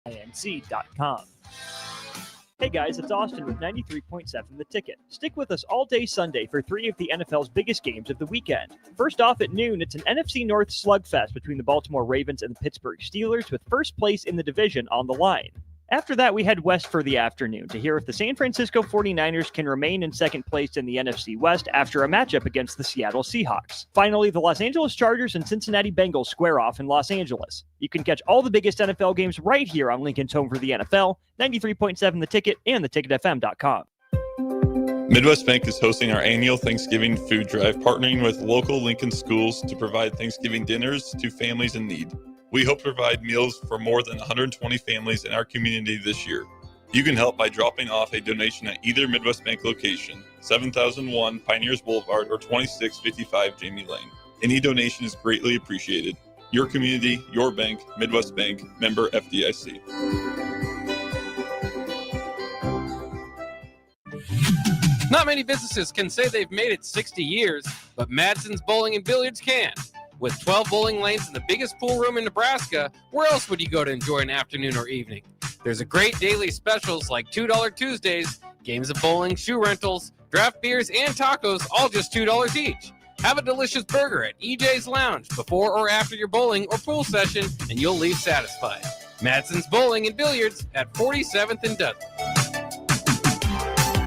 inc.com. Hey guys, it's Austin with 93.7 The Ticket. Stick with us all day Sunday for 3 of the NFL's biggest games of the weekend. First off at noon, it's an NFC North slugfest between the Baltimore Ravens and the Pittsburgh Steelers with first place in the division on the line. After that, we head west for the afternoon to hear if the San Francisco 49ers can remain in second place in the NFC West after a matchup against the Seattle Seahawks. Finally, the Los Angeles Chargers and Cincinnati Bengals square off in Los Angeles. You can catch all the biggest NFL games right here on Lincoln's home for the NFL, 93.7 The Ticket and theticketfm.com. Midwest Bank is hosting our annual Thanksgiving food drive, partnering with local Lincoln schools to provide Thanksgiving dinners to families in need. We hope to provide meals for more than 120 families in our community this year. You can help by dropping off a donation at either Midwest Bank location, 7001 Pioneers Boulevard or 2655 Jamie Lane. Any donation is greatly appreciated. Your community, your bank, Midwest Bank, member FDIC. Not many businesses can say they've made it 60 years, but Madsen's Bowling and Billiards can. With 12 bowling lanes and the biggest pool room in Nebraska, where else would you go to enjoy an afternoon or evening? There's a great daily specials like $2 Tuesdays, games of bowling, shoe rentals, draft beers, and tacos, all just $2 each. Have a delicious burger at EJ's Lounge before or after your bowling or pool session, and you'll leave satisfied. Madsen's Bowling and Billiards at 47th and Dudley.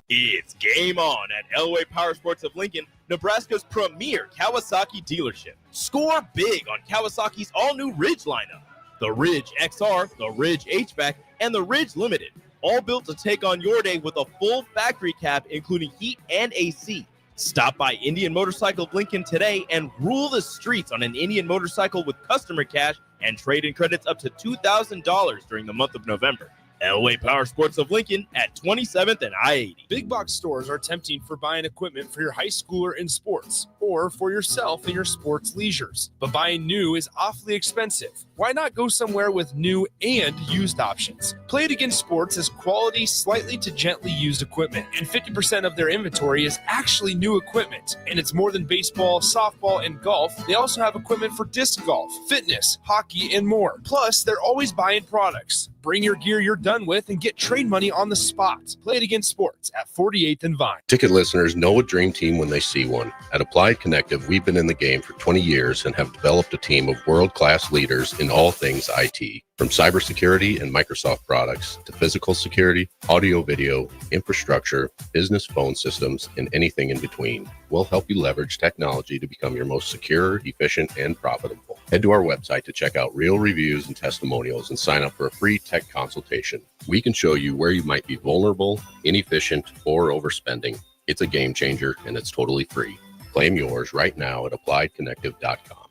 It's game on at Elway Power Sports of Lincoln, Nebraska's premier Kawasaki dealership. Score big on Kawasaki's all-new Ridge lineup. The Ridge XR, the Ridge HVAC, and the Ridge Limited. All built to take on your day with a full factory cab, including heat and AC. Stop by Indian Motorcycle of Lincoln today and rule the streets on an Indian motorcycle with customer cash and trade-in credits up to $2,000 during the month of November. Elway Power Sports of Lincoln at 27th and I-80. Big box stores are tempting for buying equipment for your high schooler in sports or for yourself in your sports leisures. But buying new is awfully expensive. Why not go somewhere with new and used options? Play It Again Sports has quality, slightly to gently used equipment, and 50% of their inventory is actually new equipment. And it's more than baseball, softball, and golf. They also have equipment for disc golf, fitness, hockey, and more. Plus, they're always buying products. Bring your gear you're done with and get trade money on the spot. Play It Again Sports at 48th and Vine. Ticket listeners know a dream team when they see one. At Applied Connective, we've been in the game for 20 years and have developed a team of world-class leaders in all things IT. From cybersecurity and Microsoft products to physical security, audio, video, infrastructure, business phone systems, and anything in between. We'll help you leverage technology to become your most secure, efficient, and profitable. Head to our website to check out real reviews and testimonials and sign up for a free tech consultation. We can show you where you might be vulnerable, inefficient, or overspending. It's a game changer, and it's totally free. Claim yours right now at appliedconnective.com.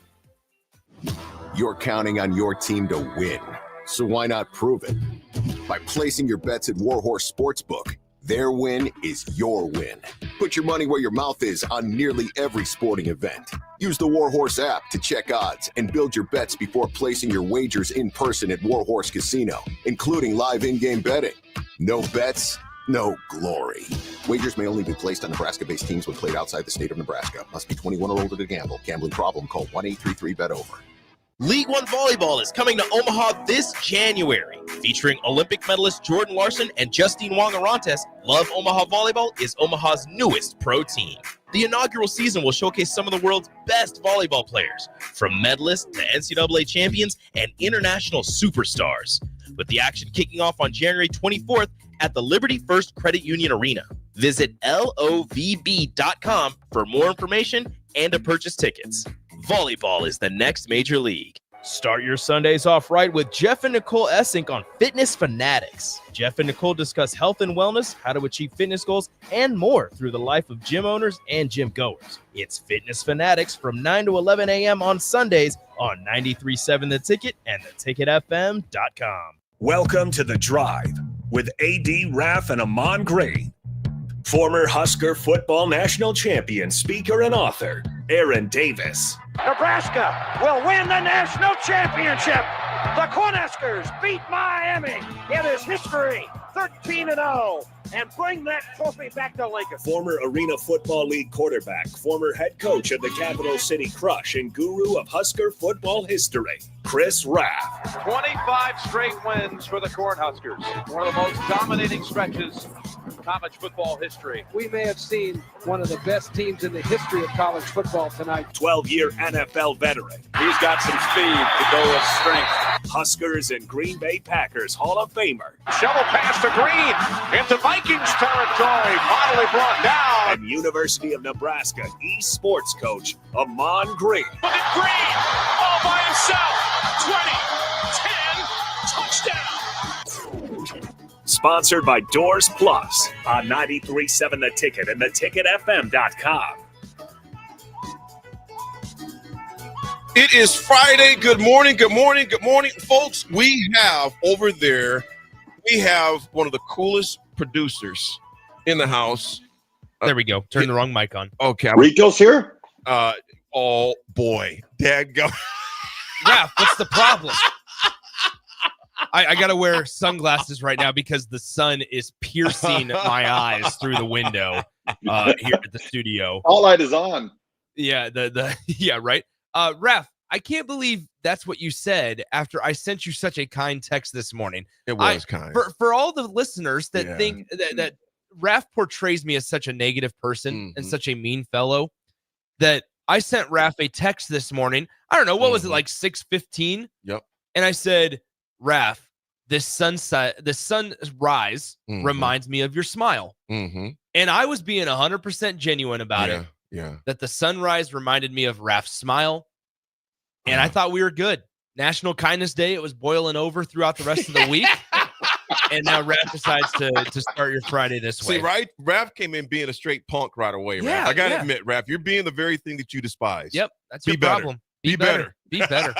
You're counting on your team to win, so why not prove it? By placing your bets at Warhorse Sportsbook. Their win is your win. Put your money where your mouth is on nearly every sporting event. Use the Warhorse app to check odds and build your bets before placing your wagers in person at Warhorse Casino, including live in-game betting. No bets, no glory. Wagers may only be placed on Nebraska-based teams when played outside the state of Nebraska. Must be 21 or older to gamble. Gambling problem? Call 1-833-BET-OVER. League One Volleyball is coming to Omaha this January. Featuring Olympic medalist Jordan Larson and Justine Wong-Arantes, Love Omaha Volleyball is Omaha's newest pro team. The inaugural season will showcase some of the world's best volleyball players, from medalists to NCAA champions and international superstars, with the action kicking off on January 24th at the Liberty First Credit Union Arena. Visit lovb.com for more information and to purchase tickets. Volleyball is the next major league. Start your Sundays off right with Jeff and Nicole Essink on Fitness Fanatics. Jeff and Nicole discuss health and wellness, how to achieve fitness goals, and more through the life of gym owners and gym goers. It's Fitness Fanatics from 9 to 11 a.m. on Sundays on 93.7 The Ticket and theticketfm.com. Welcome to The Drive with A.D. Raff and Ahman Gray. Former Husker football national champion, speaker, and author, Aaron Davis. Nebraska will win the national championship. The Cornhuskers beat Miami. It is history, 13-0. and bring that trophy back to Lincoln. Former Arena Football League quarterback, former head coach of the Capital City Crush, and guru of Husker football history, Chris Raff. 25 straight wins for the Cornhuskers. One of the most dominating stretches in college football history. We may have seen one of the best teams in the history of college football tonight. 12-year NFL veteran. He's got some speed to go with strength. Huskers and Green Bay Packers Hall of Famer. Shovel pass to Green into Vikings territory. Finally brought down. And University of Nebraska East sports coach, Ahman Green. Look at Green all by himself. 20, 10, touchdown. Sponsored by Doors Plus on 93.7 The Ticket and theticketfm.com. It is Friday. Good morning, folks. We have over there, one of the coolest producers in the house. There we go. Turn the wrong mic on. Okay. Rico's here? Oh, boy. Dadgum. Raff, what's the problem? I got to wear sunglasses right now because the sun is piercing my eyes through the window here at the studio. All light is on. Yeah, yeah, right. Raff, I can't believe that's what you said after I sent you such a kind text this morning. It was kind. For all the listeners that think that Raff portrays me as such a negative person and such a mean fellow, that I sent Raff a text this morning. I don't know, what was it, like 6:15? Yep. And I said, Raff, this sunrise reminds me of your smile. And I was being 100% genuine about it. Yeah. That the sunrise reminded me of Raff's smile. And I thought we were good. National Kindness Day. It was boiling over throughout the rest of the week. And now Raff decides to start your Friday this way. See, right? Raff came in being a straight punk right away, Raff. Yeah, I got to admit, Raff, you're being the very thing that you despise. Yep. That's your problem. Be better. Be better.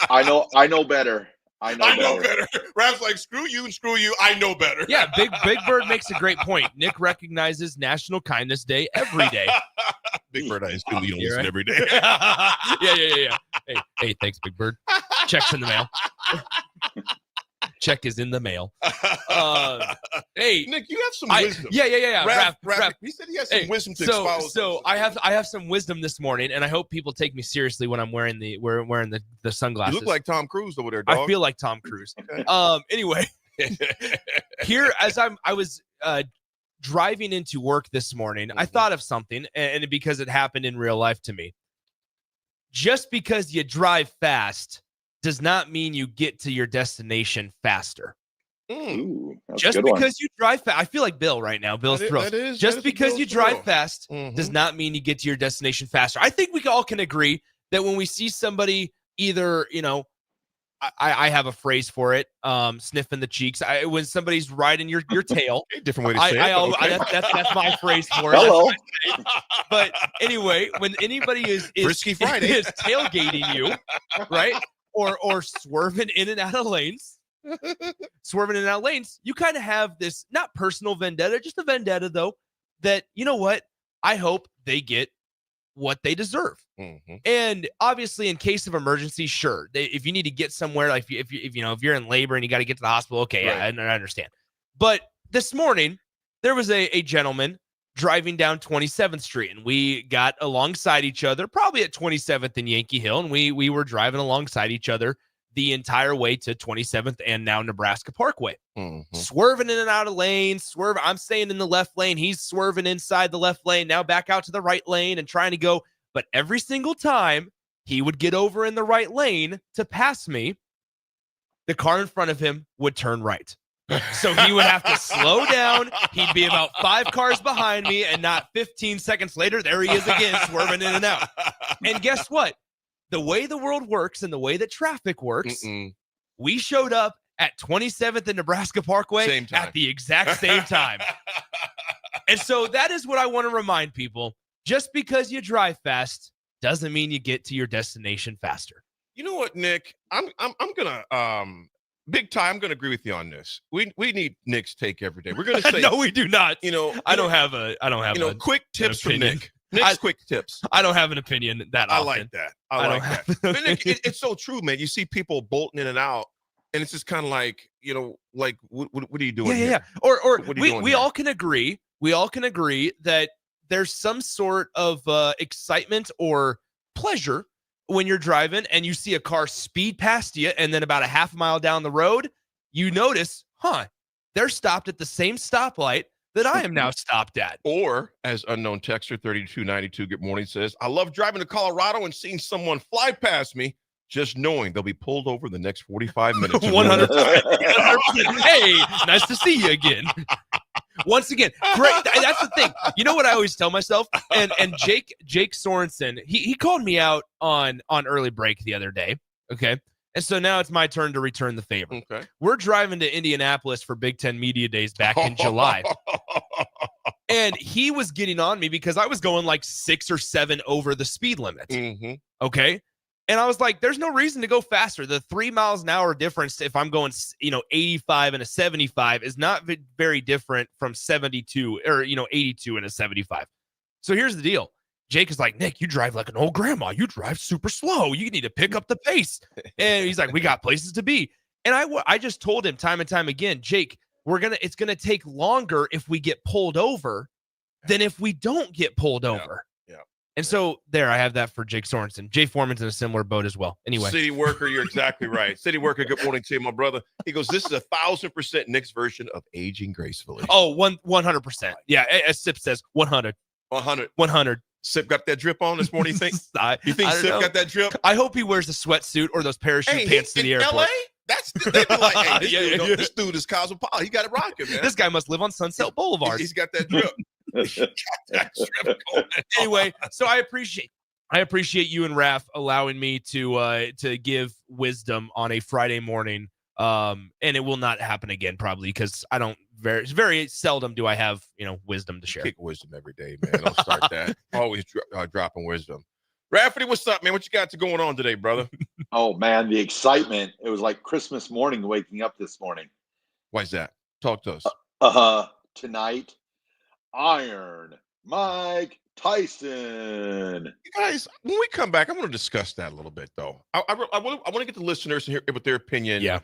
I know better. I know better. Raff's like, screw you and screw you. I know better. Yeah, Big Bird makes a great point. Nick recognizes National Kindness Day every day. Big Bird, I assume you don't listen every day. Yeah. Hey, thanks, Big Bird. Check's in the mail. Check is in the mail. Hey, Nick, you have some wisdom. Yeah. Raff, he said he has some wisdom to espouse. So I have some wisdom this morning, and I hope people take me seriously when I'm wearing the sunglasses. You look like Tom Cruise over there, dog. I feel like Tom Cruise. Okay. Anyway, here as I was driving into work this morning, I thought of something, and because it happened in real life to me. Just because you drive fast does not mean you get to your destination faster. Ooh, just because you drive fast, I feel like Bill right now. Bill's thrilled. Just because you drive fast does not mean you get to your destination faster. I think we all can agree that when we see somebody either, I have a phrase for it, sniffing the cheeks. When somebody's riding your tail. Different way to say it. That's my phrase for it. Hello. But anyway, when anybody is tailgating you, right? Or swerving in and out of lanes, you kind of have this, not personal vendetta, just a vendetta, though, that, you know what? I hope they get what they deserve. And obviously, in case of emergency, sure. If you need to get somewhere, like if you're in labor and you got to get to the hospital, okay, right. I understand. But this morning, there was a gentleman driving down 27th Street, and we got alongside each other, probably at 27th and Yankee Hill, and we were driving alongside each other the entire way to 27th and now Nebraska Parkway. Swerving in and out of lanes, I'm staying in the left lane, he's swerving inside the left lane, now back out to the right lane and trying to go. But every single time he would get over in the right lane to pass me, the car in front of him would turn right. So he would have to slow down. He'd be about 5 cars behind me, and not 15 seconds later, there he is again, swerving in and out. And guess what? The way the world works and the way that traffic works, we showed up at 27th and Nebraska Parkway at the exact same time. And so that is what I want to remind people. Just because you drive fast doesn't mean you get to your destination faster. You know what, Nick? I'm gonna Big Ty, I'm going to agree with you on this. We need Nick's take every day. We're going to say no, we do not. I don't have quick tips from Nick. Nick's quick tips. I don't have an opinion that often. I like that. I like that. But Nick, it's so true, man. You see people bolting in and out, and it's just kind of like, like what are you doing? Yeah. here? Or What are you doing we here? all can agree. We all can agree that there's some sort of excitement or pleasure when you're driving and you see a car speed past you, and then about a half mile down the road, you notice, they're stopped at the same stoplight that I am now stopped at. Or, as unknown texter 3292 Good Morning says, I love driving to Colorado and seeing someone fly past me, just knowing they'll be pulled over the next 45 minutes. 100%. Hey, nice to see you again. Once again, great. That's the thing. You know what I always tell myself? And Jake Sorensen, he called me out on early break the other day. Okay. And so now it's my turn to return the favor. Okay. We're driving to Indianapolis for Big Ten Media Days back in July. And he was getting on me because I was going like 6 or 7 over the speed limit. Mm-hmm. Okay. And I was like, there's no reason to go faster. The 3 miles an hour difference, if I'm going, 85 and a 75 is not very different from 72 or, 82 and a 75. So here's the deal. Jake is like, Nick, you drive like an old grandma. You drive super slow. You need to pick up the pace. And he's like, we got places to be. And I just told him time and time again, Jake, it's going to take longer if we get pulled over than if we don't get pulled over. Yeah. And so there, I have that for Jake Sorensen. Jay Foreman's in a similar boat as well. Anyway. City Worker, you're exactly right. City Worker, good morning to you, my brother. He goes, this is 1,000% Nick's version of aging gracefully. Oh, 100%. Yeah, as Sip says, 100. 100. Sip got that drip on this morning, you think? You think Sip got that drip? I hope he wears a sweatsuit or those parachute pants to the airport. LA? They be like, hey, this dude is cosmopolitan. He got it rocking, man. This guy must live on Sunset Boulevard. He's got that drip. Anyway, so I appreciate you and Raff allowing me to give wisdom on a Friday morning. And it will not happen again, probably, because very seldom do I have wisdom to share. Kick wisdom every day, man. Don't start that. Always dropping wisdom. Rafferty, what's up, man? What you got going on today, brother? Oh man, the excitement! It was like Christmas morning waking up this morning. Why is that? Talk to us. Tonight, Iron Mike Tyson. You guys, when we come back, I want to discuss that a little bit, though. I want to get the listeners to hear what their opinion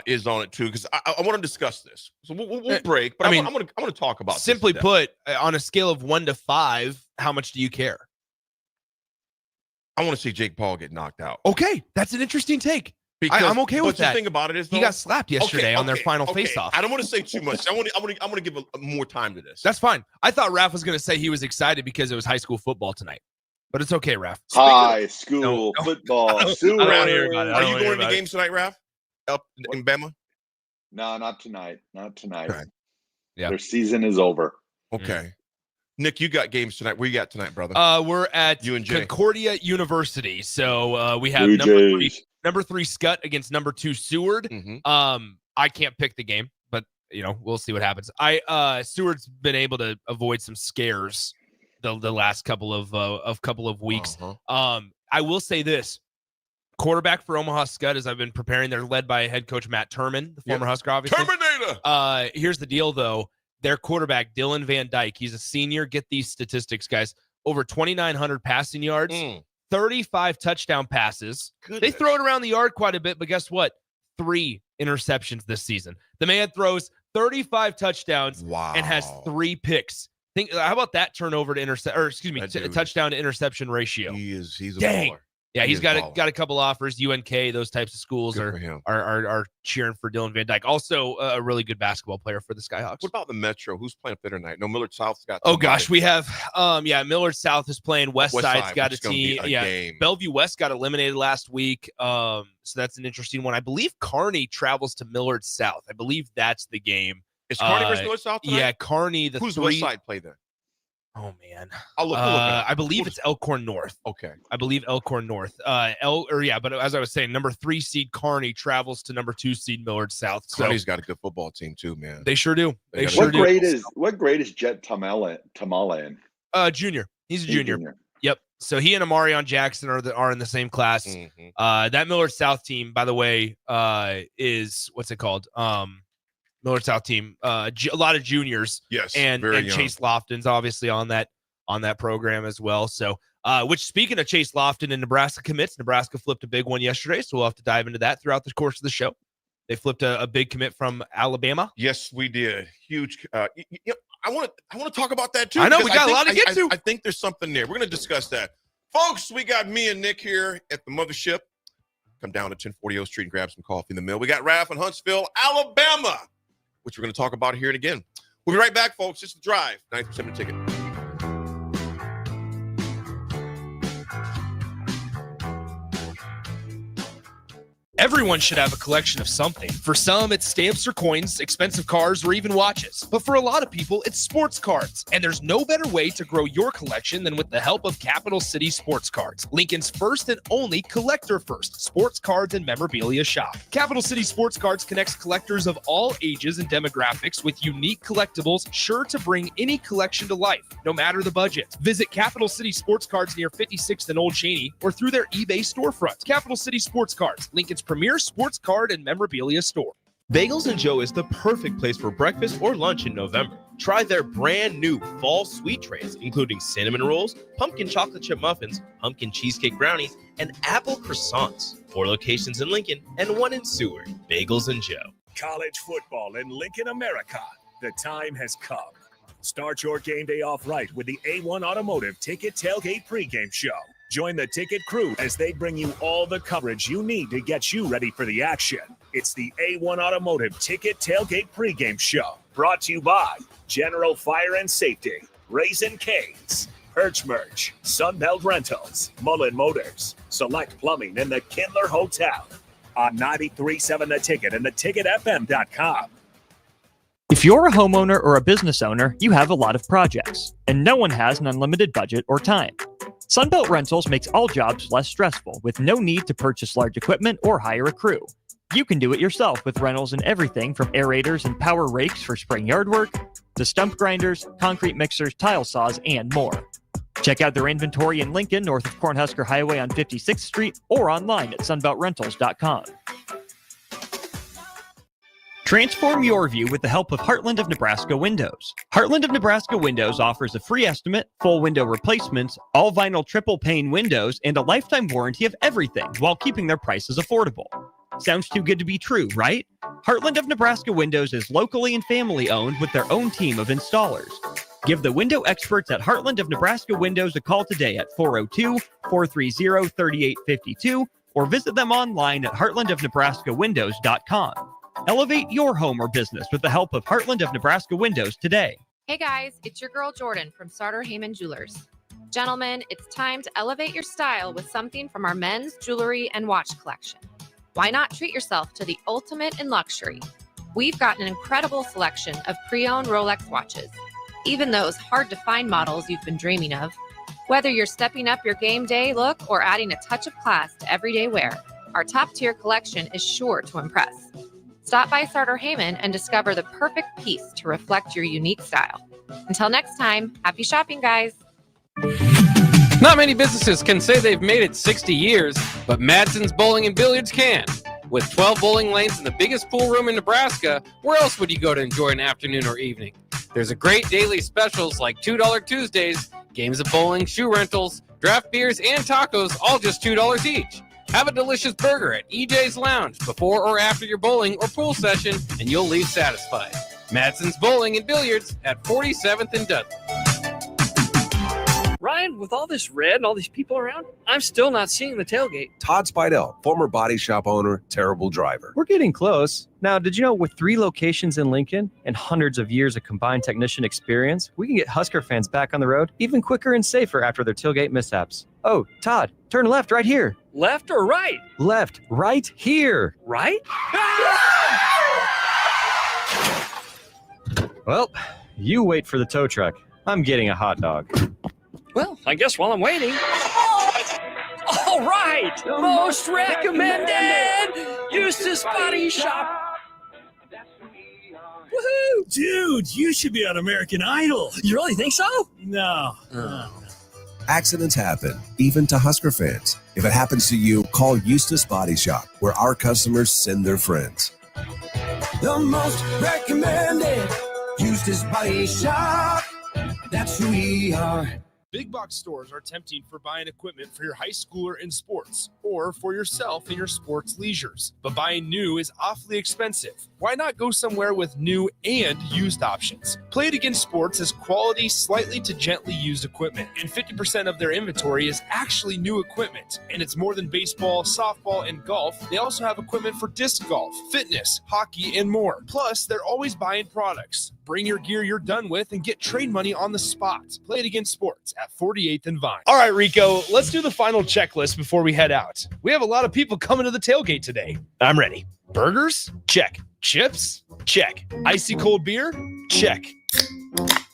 is on it too, because I want to discuss this. So we'll break, but I want to talk about. Simply put, on a scale of 1 to 5, how much do you care? I want to see Jake Paul get knocked out. Okay, that's an interesting take. I'm okay with that. But the thing about it is, though, he got slapped yesterday on their final face-off. I don't want to say too much. I want to give more time to this. That's fine. I thought Raff was going to say he was excited because it was high school football tonight, but it's okay, Raff. High school football. Are you going to the games tonight, Raff? Up in Bama? No, not tonight. Not tonight. Okay. Yeah, their season is over. Okay. Nick, you got games tonight. Where you got tonight, brother? We're at Concordia University. So we have number 3 Scott against number 2 Seward. Mm-hmm. I can't pick the game, but we'll see what happens. Seward's been able to avoid some scares the last couple of weeks. Uh-huh. I will say this. Quarterback for Omaha Scud, as I've been preparing, they're led by head coach Matt Turman, the former Husker, obviously. Terminator! Here's the deal, though. Their quarterback, Dylan Van Dyke, he's a senior. Get these statistics, guys. Over 2,900 passing yards, 35 touchdown passes. Goodness. They throw it around the yard quite a bit, but guess what? 3 interceptions this season. The man throws 35 touchdowns and has 3 picks. How about that turnover to touchdown to interception ratio? He's a dang. baller. Yeah, he's got a couple offers. UNK, those types of schools are cheering for Dylan Van Dyke. Also, a really good basketball player for the Skyhawks. What about the Metro? Who's playing up there tonight? No, Millard South's got. Oh gosh, we have Millard South is playing. Westside's got a team. Game. Bellevue West got eliminated last week. So that's an interesting one. I believe Kearney travels to Millard South. I believe that's the game. Is Kearney versus Millard South tonight? Yeah, Kearney. Who's Westside play then? Oh man, I'll look I believe it's Elkhorn North. Okay, I believe Elkhorn North. But as I was saying, number 3 seed Kearney travels to number 2 seed Millard South. So Kearney's got a good football team too, man. They sure do. What grade is Jet Tamala in? Junior. He's a junior. Yep. So he and Amarion Jackson are in the same class. Mm-hmm. That Millard South team, by the way, is what's it called? Millard South team, a lot of juniors, yes, and Chase Lofton's obviously on that program as well. So, which speaking of Chase Lofton and Nebraska commits, Nebraska flipped a big one yesterday, so we'll have to dive into that throughout the course of the show. They flipped a big commit from Alabama. Yes, we did. Huge. I want to talk about that too. I know we got a lot to get to. I think there's something there. We're going to discuss that, folks. We got me and Nick here at the mothership. Come down to 1040 O Street and grab some coffee in the mill. We got Raff in Huntsville, Alabama, which we're going to talk about here and again. We'll be right back, folks. It's The Drive, 90% of the ticket. Everyone should have a collection of something. For some, it's stamps or coins, expensive cars, or even watches. But for a lot of people, it's sports cards. And there's no better way to grow your collection than with the help of Capital City Sports Cards, Lincoln's first and only collector-first sports cards and memorabilia shop. Capital City Sports Cards connects collectors of all ages and demographics with unique collectibles sure to bring any collection to life, no matter the budget. Visit Capital City Sports Cards near 56th and Old Cheney or through their eBay storefront. Capital City Sports Cards, Lincoln's premier sports card and memorabilia store. Bagels & Joe is the perfect place for breakfast or lunch in November. Try their brand new fall sweet trays, including cinnamon rolls, pumpkin chocolate chip muffins, pumpkin cheesecake brownies, and apple croissants. 4 locations in Lincoln and 1 in Seward. Bagels & Joe. College football in Lincoln, America. The time has come. Start your game day off right with the A1 Automotive Ticket Tailgate pregame show. Join the ticket crew as they bring you all the coverage you need to get you ready for the action. It's the A1 Automotive Ticket Tailgate pregame show. Brought to you by General Fire and Safety, Raisin Canes, Perch Merch, Sunbelt Rentals, Mullen Motors, Select Plumbing, and the Kindler Hotel. On 93.7 The Ticket and theticketfm.com. If you're a homeowner or a business owner, you have a lot of projects, and no one has an unlimited budget or time. Sunbelt Rentals makes all jobs less stressful with no need to purchase large equipment or hire a crew. You can do it yourself with rentals and everything from aerators and power rakes for spring yard work to stump grinders, concrete mixers, tile saws, and more. Check out their inventory in Lincoln, north of Cornhusker Highway on 56th Street, or online at sunbeltrentals.com. Transform your view with the help of Heartland of Nebraska Windows. Heartland of Nebraska Windows offers a free estimate, full window replacements, all vinyl triple pane windows, and a lifetime warranty of everything while keeping their prices affordable. Sounds too good to be true, right? Heartland of Nebraska Windows is locally and family owned with their own team of installers. Give the window experts at Heartland of Nebraska Windows a call today at 402-430-3852 or visit them online at heartlandofnebraskawindows.com. Elevate your home or business with the help of Heartland of Nebraska Windows today. Hey guys, it's your girl Jordan from Sartor Heyman Jewelers. Gentlemen, it's time to elevate your style with something from our men's jewelry and watch collection. Why not treat yourself to the ultimate in luxury? We've got an incredible selection of pre-owned Rolex watches, even those hard-to-find models you've been dreaming of. Whether you're stepping up your game day look or adding a touch of class to everyday wear, our top-tier collection is sure to impress. Stop by Sartor Heyman and discover the perfect piece to reflect your unique style. Until next time, happy shopping, guys. Not many businesses can say they've made it 60 years, but Madsen's Bowling and Billiards can. With 12 bowling lanes and the biggest pool room in Nebraska, where else would you go to enjoy an afternoon or evening? There's a great daily specials like $2 Tuesdays, games of bowling, shoe rentals, draft beers, and tacos, all just $2 each. Have a delicious burger at EJ's Lounge before or after your bowling or pool session, and you'll leave satisfied. Madsen's Bowling and Billiards at 47th and Dudley. Ryan, with all this red and all these people around, I'm still not seeing the tailgate. Todd Spidell, former body shop owner, terrible driver. We're getting close. Now, did you know with 3 locations in Lincoln and hundreds of years of combined technician experience, we can get Husker fans back on the road even quicker and safer after their tailgate mishaps? Oh, Todd, turn left right here. Left or right? Left, right here. Right? Well, you wait for the tow truck. I'm getting a hot dog. Well, I guess while I'm waiting. All right! Most recommended! Eustace Body Shop! Woohoo! Dude, you should be on American Idol. You really think so? No. Accidents happen, even to Husker fans. If it happens to you, call Eustace Body Shop, where our customers send their friends. The most recommended Eustace Body Shop. That's who we are. Big box stores are tempting for buying equipment for your high schooler in sports or for yourself in your sports leisures. But buying new is awfully expensive. Why not go somewhere with new and used options? Play It Again Sports has quality, slightly to gently used equipment, and 50% of their inventory is actually new equipment. And it's more than baseball, softball, and golf. They also have equipment for disc golf, fitness, hockey, and more. Plus, they're always buying products. Bring your gear you're done with and get trade money on the spot. Play It Again Sports at 48th and Vine. All right, Rico, let's do the final checklist before we head out. We have a lot of people coming to the tailgate today. I'm ready. Burgers? Check. Chips? Check. Icy cold beer? Check.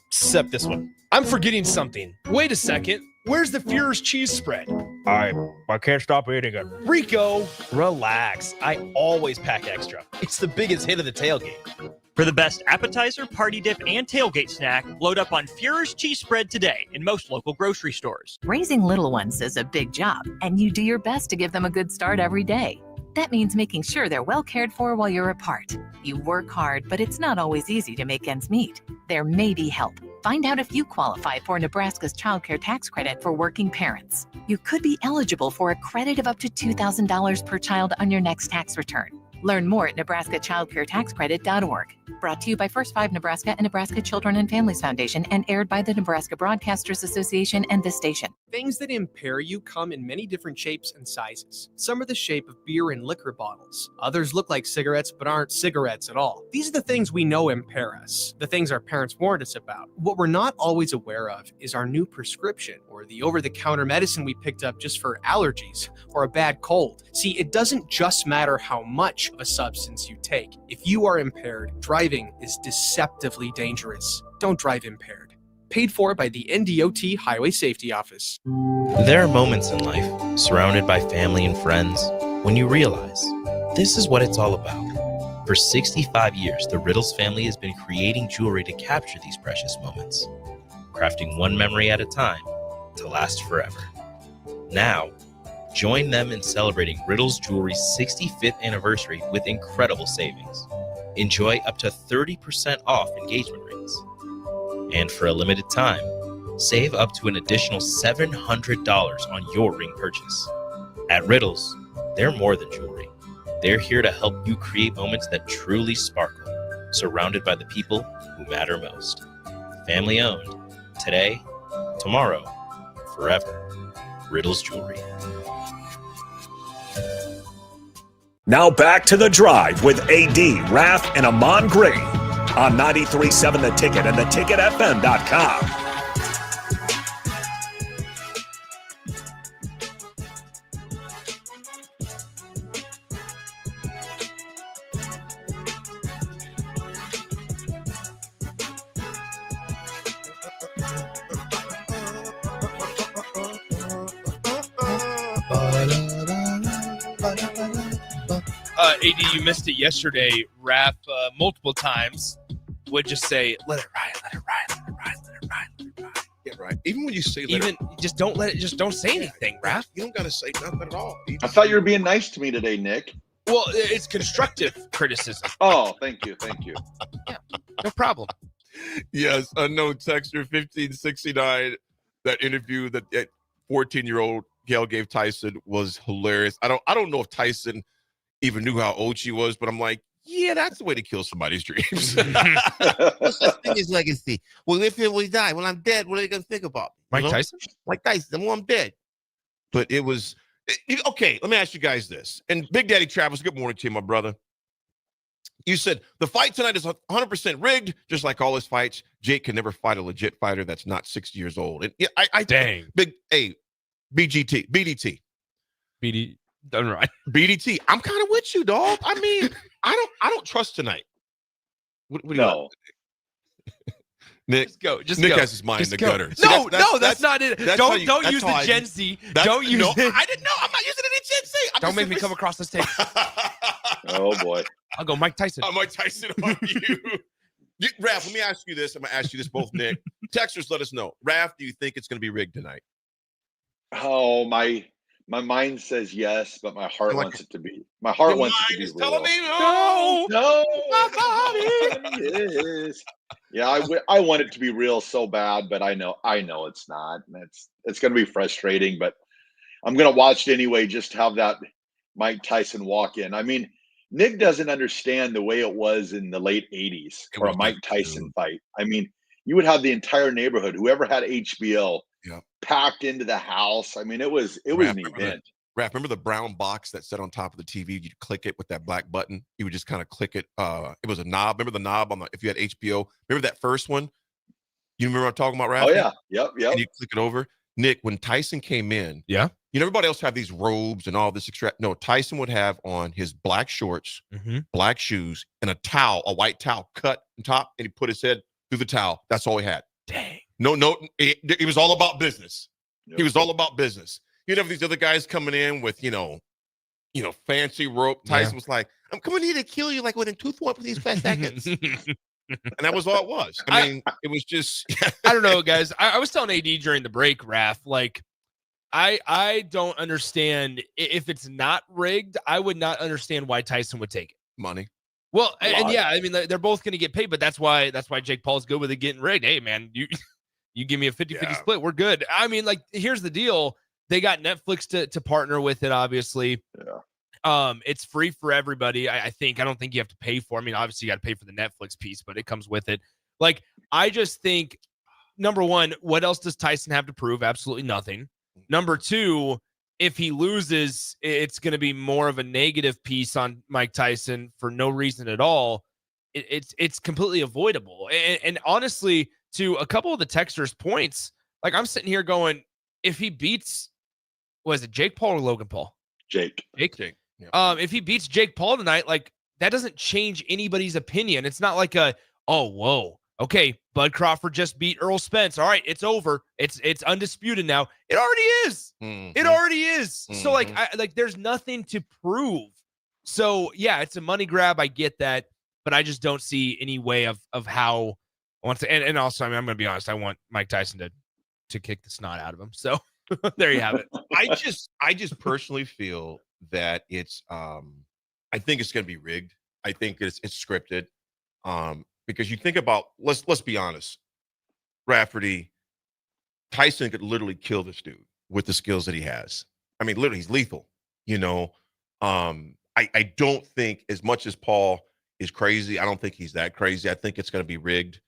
Except this one. I'm forgetting something. Wait a second. Where's the Führer's cheese spread? I can't stop eating it. Rico, relax. I always pack extra. It's the biggest hit of the tailgate. For the best appetizer, party dip, and tailgate snack, load up on Führer's cheese spread today in most local grocery stores. Raising little ones is a big job, and you do your best to give them a good start every day. That means making sure they're well cared for while you're apart. You work hard, but it's not always easy to make ends meet. There may be help. Find out if you qualify for Nebraska's Child Care Tax Credit for working parents. You could be eligible for a credit of up to $2,000 per child on your next tax return. Learn more at nebraskachildcaretaxcredit.org. Brought to you by First 5 Nebraska and Nebraska Children and Families Foundation and aired by the Nebraska Broadcasters Association and this station. Things that impair you come in many different shapes and sizes. Some are the shape of beer and liquor bottles. Others look like cigarettes but aren't cigarettes at all. These are the things we know impair us, the things our parents warned us about. What we're not always aware of is our new prescription or the over-the-counter medicine we picked up just for allergies or a bad cold. See, it doesn't just matter how much of a substance you take. If you are impaired, driving is deceptively dangerous. Don't drive impaired. Paid for by the NDOT Highway Safety Office. There are moments in life, surrounded by family and friends, when you realize this is what it's all about. For 65 years, the Riddles family has been creating jewelry to capture these precious moments, crafting one memory at a time to last forever. Now, join them in celebrating Riddles Jewelry's 65th anniversary with incredible savings. Enjoy up to 30% off engagement rings. And for a limited time, save up to an additional $700 on your ring purchase. At Riddles, they're more than jewelry. They're here to help you create moments that truly sparkle, surrounded by the people who matter most. Family owned, today, tomorrow, forever. Riddles Jewelry. Now back to The Drive with AD, Raff, and Ahman Gray on 93.7 The Ticket and theticketfm.com. AD, you missed it yesterday. Raff multiple times would just say, "Let it ride, let it ride, let it ride, let it ride, let it ride." Yeah, right. Even when you say, Just don't let it. Just don't say anything, Raff. You don't got to say nothing at all. I thought you were being nice to me today, Nick. Well, it's constructive criticism. Oh, thank you, thank you. Yeah, no problem. Yes, unknown texter 1569. That interview that 14-year-old Gail gave Tyson was hilarious. I don't know if Tyson even knew how old she was, but I'm like, yeah, that's the way to kill somebody's dreams. What's that thing is legacy? Well, if it will die, when I'm dead, what are they gonna think about? Mike Tyson? Mike Tyson. Well, I'm dead. But it was okay. Let me ask you guys this. And Big Daddy Travis, good morning to you, my brother. You said the fight tonight is 100% rigged, just like all his fights. Jake can never fight a legit fighter that's not 60 years old. And yeah, I dang. BDT. Done right. BDT. I'm kind of with you, dog. I mean, I don't trust tonight. What do you No. Nick, Just Nick go. has his mind Just in the go. gutter. No, that's not it. Don't use the Gen Z. Don't use it. I didn't know. I'm not using any Gen Z. Don't make me come across this tape. Oh boy. I'll go Mike Tyson. Mike Tyson on you. Raff, let me ask you this. I'm gonna ask you this both, Nick. Texters, let us know. Raff, do you think it's gonna be rigged tonight? Oh, my My mind says yes, but my heart Like wants it to be. My heart your wants mind it is to be real. telling me no. No, my body. yes. Yeah, I want it to be real so bad, but I know it's not, and it's going to be frustrating. But I'm going to watch it anyway, just to have that Mike Tyson walk in. I mean, Nick doesn't understand the way it was in the late '80s for a Mike Tyson fight. I mean, you would have the entire neighborhood, whoever had HBO, packed into the house. I mean, it was an event. Raff, remember the brown box that sat on top of the TV? You'd click it with that black button. You would just kind of click it. It was a knob. Remember the knob if you had HBO? Remember that first one? You remember what I'm talking about, Raff? Oh yeah, yep. And you click it over. Nick, when Tyson came in, everybody else had these robes and all this extra. No, Tyson would have on his black shorts, black shoes, and a towel, a white towel cut on top, and he put his head through the towel. That's all he had. Dang. No, it was all about business. Yep. He was all about business. You'd have these other guys coming in with, fancy rope. Tyson was like, I'm coming here to kill you like within 2 seconds. And that was all it was. I mean, it was just I don't know, guys. I was telling AD during the break, Raff, like I don't understand if it's not rigged. I would not understand why Tyson would take it. Money. Well, and yeah, I mean, they're both going to get paid, but that's why Jake Paul's good with it getting rigged. Hey, man, you give me a 50-50 split, we're good. I mean, like, here's the deal. They got Netflix to partner with it, obviously. Yeah. It's free for everybody. I think. I don't think you have to pay for it. I mean, obviously you got to pay for the Netflix piece, but it comes with it. Like, I just think, number one, what else does Tyson have to prove? Absolutely nothing. Number two, if he loses, it's going to be more of a negative piece on Mike Tyson for no reason at all. It's completely avoidable. And honestly, to a couple of the texters' points, like, I'm sitting here going, if he beats, was it Jake Paul or Logan Paul? Jake. Yeah. If he beats Jake Paul tonight, like, that doesn't change anybody's opinion. It's not like okay, Bud Crawford just beat Earl Spence. All right, it's over. It's undisputed now. It already is. It already is. So like there's nothing to prove. So yeah, it's a money grab. I get that, but I just don't see any way of how I want to. And also, I mean, I'm going to be honest. I want Mike Tyson to kick the snot out of him. So there you have it. I just personally feel that it's I think it's going to be rigged. I think it's scripted. Because you think about, let's be honest, Rafferty, Tyson could literally kill this dude with the skills that he has. I mean, literally, he's lethal. I don't think, as much as Paul is crazy, I don't think he's that crazy. I think it's going to be rigged.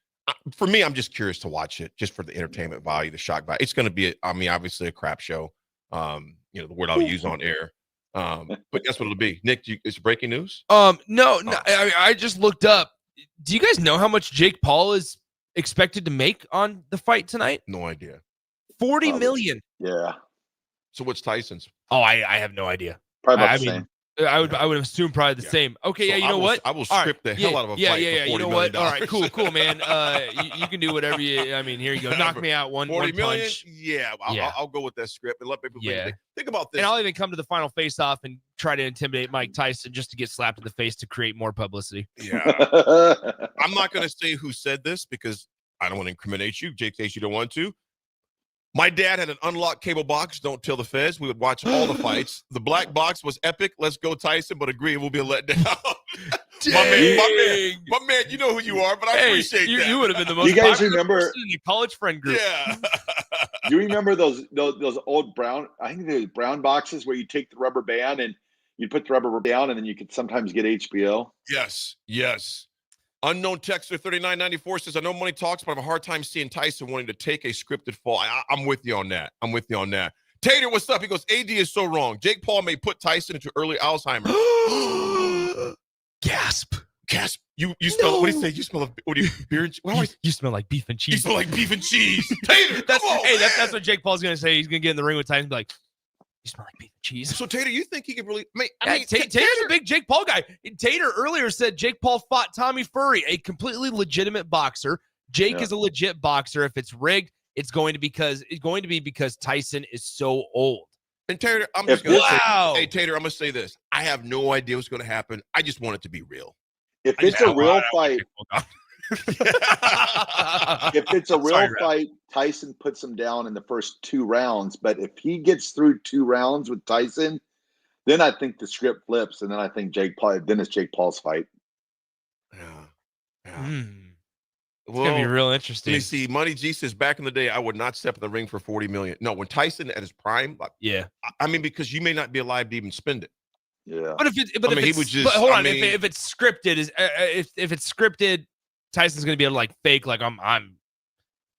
For me, I'm just curious to watch it, just for the entertainment value, the shock value. It's going to be, obviously a crap show. The word I'll use on air. But that's what it'll be. Nick, it's breaking news? No. I just looked up. Do you guys know how much Jake Paul is expected to make on the fight tonight? No idea. $40 million. Yeah. So what's Tyson's? Oh, I have no idea. Probably about the same. I would assume probably the same. Okay, So you know what? I will script the hell out of a fight. Yeah. For $40 You know million. what? All right, cool, man. You can do whatever you. I mean, here you go. Knock me out one 40 million? punch. Yeah, I'll go with that script and let people think about this. And I'll even come to the final face-off and try to intimidate Mike Tyson just to get slapped in the face to create more publicity. Yeah. I'm not going to say who said this because I don't want to incriminate you, Jake, in case you don't want to. My dad had an unlocked cable box. Don't tell the feds. We would watch all the fights. The black box was epic. Let's go, Tyson. But agree, it will be a letdown. my man, you know who you are. But I appreciate that. You would have been the most. You guys remember person in your college friend group? Yeah. Do you remember those old brown? I think the brown boxes where you take the rubber band and you put the rubber down, and then you could sometimes get HBO. Yes. Unknown texter 3994 says, I know money talks, but I have a hard time seeing Tyson wanting to take a scripted fall. I'm with you on that. Tater, what's up? He goes, AD is so wrong. Jake Paul may put Tyson into early Alzheimer's. Gasp. You smell, what do you say? You smell like beer and cheese? You smell like beef and cheese. You smell like beef and cheese. Tater, that's what Jake Paul's going to say. He's going to get in the ring with Tyson and be like, you smell like beef and cheese. So, Tater, you think he could really... Tater's a big Jake Paul guy. Tater earlier said Jake Paul fought Tommy Fury, a completely legitimate boxer. Jake is a legit boxer. If it's rigged, it's going to be because Tyson is so old. And Tater, I'm just going to say... Hey, Tater, I'm going to say this. I have no idea what's going to happen. I just want it to be real. If it's a real fight... If it's a real fight, Tyson puts him down in the first 2 rounds. But if he gets through 2 rounds with Tyson, then I think the script flips, and then I think then it's Jake Paul's fight. It's gonna be real interesting. Let me see. Money G says, back in the day, I would not step in the ring for $40 million. No, when Tyson at his prime, yeah. I mean, because you may not be alive to even spend it. Yeah. But if hold on, if it's scripted, if it's scripted, Tyson's gonna be able to like fake like I'm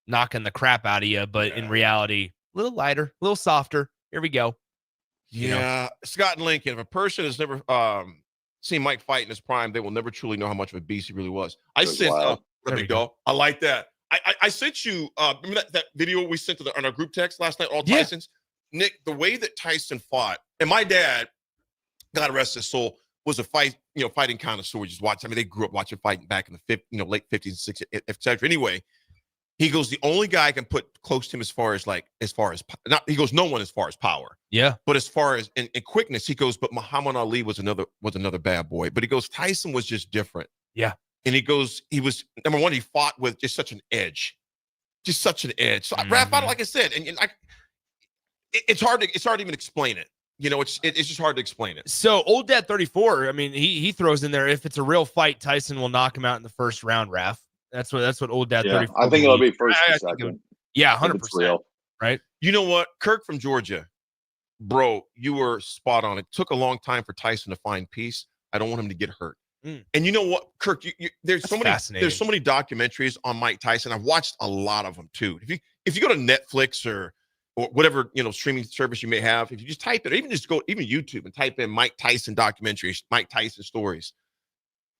knocking the crap out of you, but in reality, a little lighter, a little softer. Here we go. Yeah, Scott and Lincoln. If a person has never seen Mike fight in his prime, they will never truly know how much of a beast he really was. I like that. I sent you. Remember that video we sent on our group text last night? All Tyson's. Nick, the way that Tyson fought, and my dad, God rest his soul, was a fighting connoisseur. We just watched. I mean, they grew up watching fighting back in the late 50s and 60s, etc. Anyway, he goes, the only guy I can put close to him as far as he goes, no one as far as power. Yeah. But as far as in quickness, he goes, but Muhammad Ali was another bad boy. But he goes, Tyson was just different. Yeah. And he goes, he was, number one, he fought with just such an edge. Just such an edge. So Raff, like I said, and it's hard to even explain it. It's just hard to explain it. So Old Dad 34, I mean, he throws in there, if it's a real fight, Tyson will knock him out in the first round, Raff. That's what Old Dad 34. I think it'll be first and second. Yeah, 100%. Right? You know what? Kirk from Georgia, bro, you were spot on. It took a long time for Tyson to find peace. I don't want him to get hurt. And you know what, Kirk? There's so many documentaries on Mike Tyson. I've watched a lot of them too. If you go to Netflix or whatever streaming service you may have, if you just type it, or even YouTube and type in Mike Tyson documentaries, Mike Tyson stories.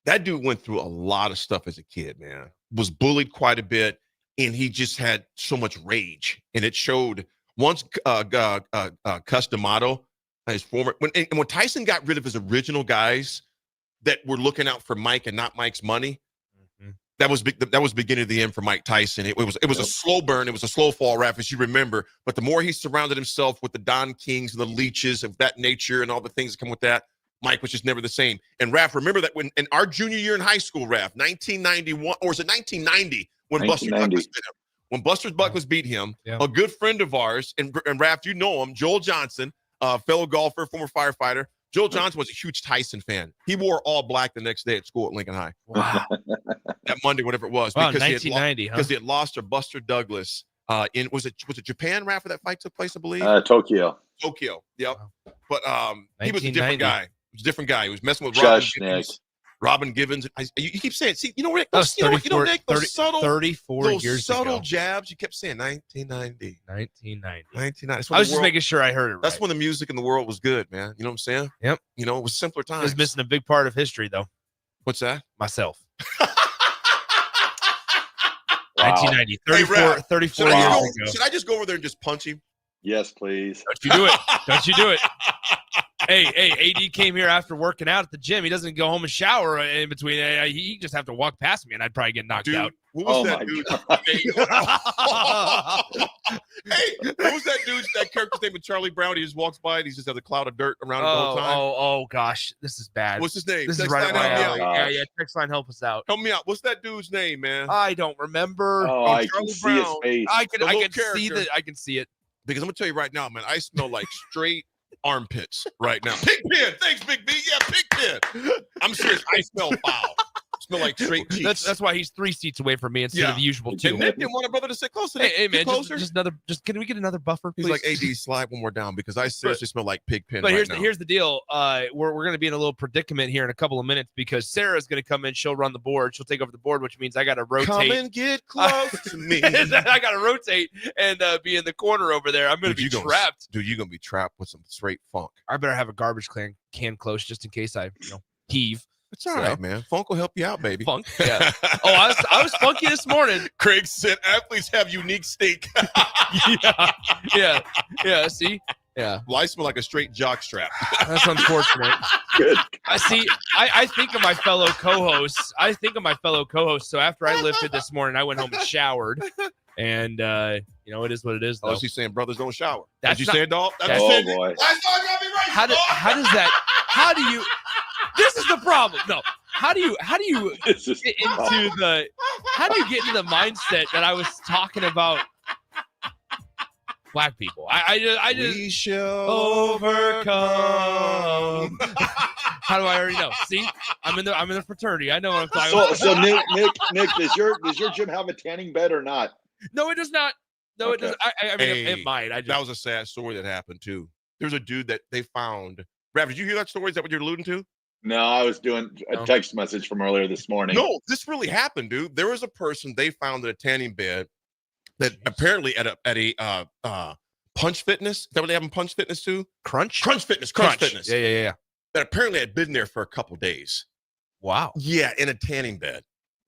That dude went through a lot of stuff as a kid, man. Was bullied quite a bit, and he just had so much rage, and it showed. Once Cus D'Amato, his former, when Tyson got rid of his original guys that were looking out for Mike and not Mike's money, that was beginning of the end for Mike Tyson. It was a slow burn. It was a slow fall, Raff, as you remember. But the more he surrounded himself with the Don Kings and the leeches of that nature and all the things that come with that, Mike was just never the same. And Raff, remember that when in our junior year in high school, Raff, 1991, or was it 1990, when Buster Douglas beat him? When Buster Douglas beat him, a good friend of ours, and Raff, you know him, Joel Johnson, fellow golfer, former firefighter. Joel Johnson was a huge Tyson fan. He wore all black the next day at school at Lincoln High. Wow. That Monday, whatever it was. Wow, because 1990, because he had lost to Buster Douglas. Was it Japan, Raff, where that fight took place, I believe? Tokyo. Yep. Wow. But he was a different guy. He was messing with Robin Givens. You keep saying, see, Rick, Nick, those subtle 34 years subtle ago. Jabs. You kept saying 1990. 1990. I was just making sure I heard it right. That's when the music in the world was good, man. You know what I'm saying? Yep. It was simpler times. I was missing a big part of history, though. What's that? Myself. Wow. 1990. 34 years ago. Should I just go over there and just punch him? Yes, please. Don't you do it. Don't you do it. Hey, AD came here after working out at the gym. He doesn't go home and shower in between. He just have to walk past me, and I'd probably get knocked out. What was that dude? What was that dude? That character's name was Charlie Brown. He just walks by, and he just has a cloud of dirt around him the whole time. Oh, gosh. This is bad. What's his name? This Text is right line, up my alley. Yeah. Text line, help us out. Help me out. What's that dude's name, man? I don't remember. Oh, I can see his face. I can see it. Because I'm gonna tell you right now, man, I smell like straight armpits right now. Pigpen, thanks, Big B. Yeah, Pigpen. I'm serious. I smell foul. Smell like straight cheeks. That's why he's 3 seats away from me instead of the usual 2. And Nick didn't want a brother to sit closer. Hey, man, closer. just can we get another buffer, please? He's like, AD, slide one more down because I seriously smell like Pigpen. But right now. here's the deal. We're going to be in a little predicament here in a couple of minutes because Sarah's going to come in. She'll run the board. She'll take over the board, which means I got to rotate. Come and get close to me. I got to rotate and be in the corner over there. I'm going to be trapped. Dude, you're going to be trapped with some straight funk. I better have a garbage can close just in case I heave. It's all right, man. Funk will help you out, baby. Funk? Yeah. I was funky this morning. Craig said athletes have unique steak. Yeah. See? Yeah. Well, I smell like a straight jock strap. That's unfortunate. Good. I think of my fellow co-hosts. So after I lifted this morning, I went home and showered. And it is what it is. Though. Oh, she's saying brothers don't shower. That's you say, dog? Boy. How does that? How do you? This is the problem. No. How do you get into how do you get into the mindset that I was talking about black people? I just we shall overcome. How do I already know? See, I'm in the fraternity. I know what I'm talking about. So Nick, does your gym have a tanning bed or not? No, it does not. No, Okay. it doesn't. I mean, Hey, it might. that was a sad story that happened too. There's a dude that they found. Raff, did you hear that story? Is that what you're alluding to? No, I was doing a text message from earlier this morning. No, this really happened, dude. There was a person they found in a tanning bed that apparently at a Punch Fitness. Is that what they have in Punch Fitness too? Crunch Fitness. Yeah. That apparently had been there for a couple days. Wow. Yeah, in a tanning bed.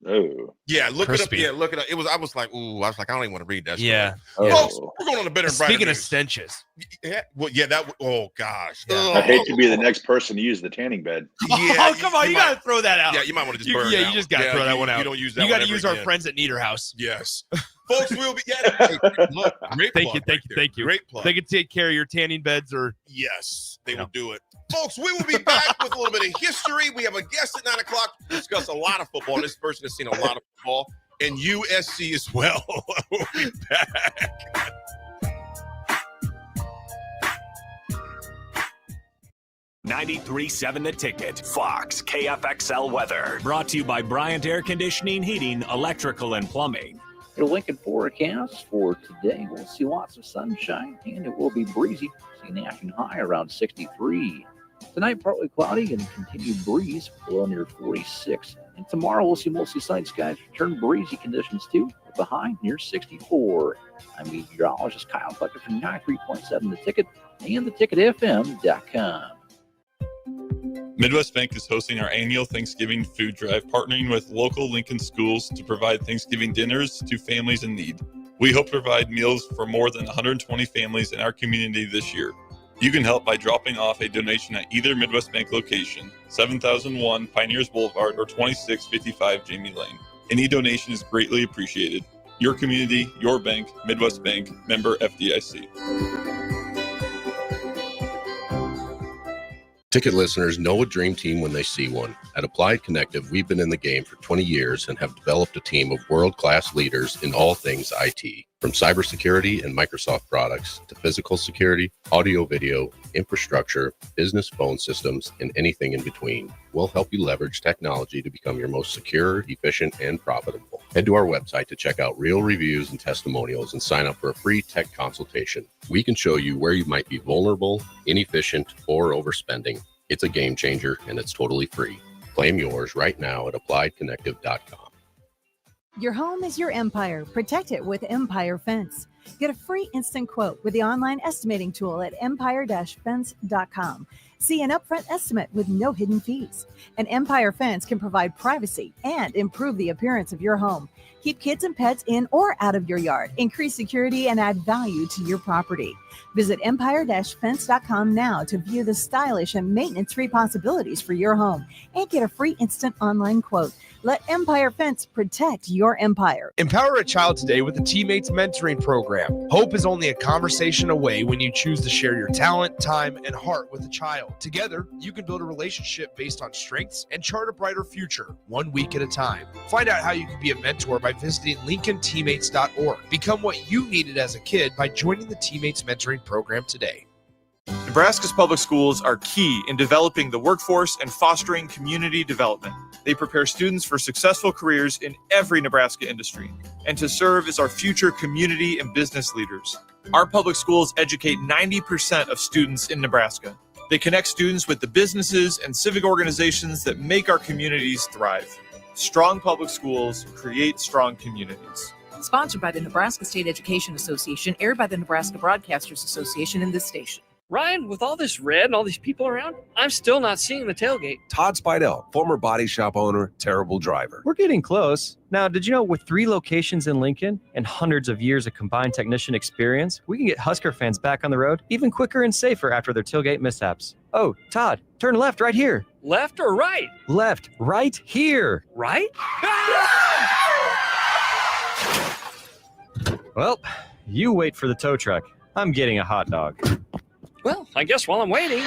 Oh. Yeah, look Crispy. it up. Yeah, look it up. I was like, I don't even want to read that story. Yeah. Folks, we're going on a better and brighter Speaking of news. stenches. Yeah, well, yeah, oh gosh. I hate to be the next person to use the tanning bed. Yeah, Oh, come on. You got to throw that out. Yeah, you might want to just burn Yeah, that you just one. got to throw that one out. You don't use that You got to one use ever our again. friends at Nieder House. Yes. Folks, we'll be look, great Thank plug you. right there. Great plug. They can take care of your tanning beds or Yes, they will do it. Folks, we will be back with a little bit of history. We have a guest at 9 o'clock to discuss a lot of football. This person has seen a lot of football and USC as well. We'll be back. $93.7 The Ticket. Fox KFXL weather. Brought to you by Bryant Air Conditioning, Heating, Electrical, and Plumbing. Your Lincoln forecast for today, we'll see lots of sunshine and it will be breezy. See an afternoon high around 63. Tonight, partly cloudy and continued breeze, below near 46. And tomorrow, we'll see mostly sunny skies, return breezy conditions too, with the high near 64. I'm meteorologist Kyle Flecker from 93.7 The Ticket and theticketfm.com. Midwest Bank is hosting our annual Thanksgiving food drive, partnering with local Lincoln schools to provide Thanksgiving dinners to families in need. We hope to provide meals for more than 120 families in our community this year. You can help by dropping off a donation at either Midwest Bank location, 7001 Pioneers Boulevard or 2655 Jamie Lane. Any donation is greatly appreciated. Your community, your bank, Midwest Bank, member FDIC. Ticket listeners know a dream team when they see one. At Applied Connective, we've been in the game for 20 years and have developed a team of world-class leaders in all things IT. From cybersecurity and Microsoft products to physical security, audio-video, infrastructure, business phone systems, and anything in between. We'll help you leverage technology to become your most secure, efficient, and profitable. Head to our website to check out real reviews and testimonials and sign up for a free tech consultation. We can show you where you might be vulnerable, inefficient, or overspending. It's a game changer, and it's totally free. Claim yours right now at appliedconnective.com. Your home is your empire. Protect it with Empire Fence. Get a free instant quote with the online estimating tool at empire-fence.com. See an upfront estimate with no hidden fees. An Empire Fence can provide privacy and improve the appearance of your home. Keep kids and pets in or out of your yard. Increase security and add value to your property. Visit empire-fence.com now to view the stylish and maintenance-free possibilities for your home and get a free instant online quote. Let Empire Fence protect your empire. Empower a child today with the Teammates Mentoring Program. Hope is only a conversation away when you choose to share your talent, time, and heart with a child. Together, you can build a relationship based on strengths and chart a brighter future, 1 week at a time. Find out how you can be a mentor by visiting LincolnTeammates.org. Become what you needed as a kid by joining the Teammates Mentoring Program today. Nebraska's public schools are key in developing the workforce and fostering community development. They prepare students for successful careers in every Nebraska industry and to serve as our future community and business leaders. Our public schools educate 90% of students in Nebraska. They connect students with the businesses and civic organizations that make our communities thrive. Strong public schools create strong communities. Sponsored by the Nebraska State Education Association, aired by the Nebraska Broadcasters Association and this station. Ryan, with all this red and all these people around, I'm still not seeing the tailgate. Todd Spidell, former body shop owner, terrible driver. We're getting close. Now, did you know with 3 locations in Lincoln and hundreds of years of combined technician experience, we can get Husker fans back on the road even quicker and safer after their tailgate mishaps? Oh, Todd, turn left right here. Left or right? Left, right here. Right? Well, you wait for the tow truck. I'm getting a hot dog. Well, I guess while I'm waiting.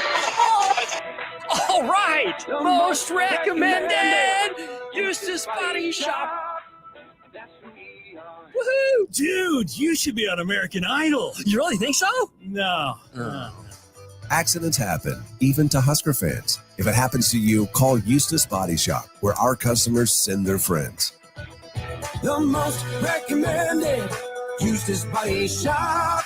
All right! Most recommended! Eustace Body Shop. Dude, you should be on American Idol. You really think so? No. Accidents happen, even to Husker fans. If it happens to you, call Eustace Body Shop, where our customers send their friends. The most recommended Eustace Body Shop.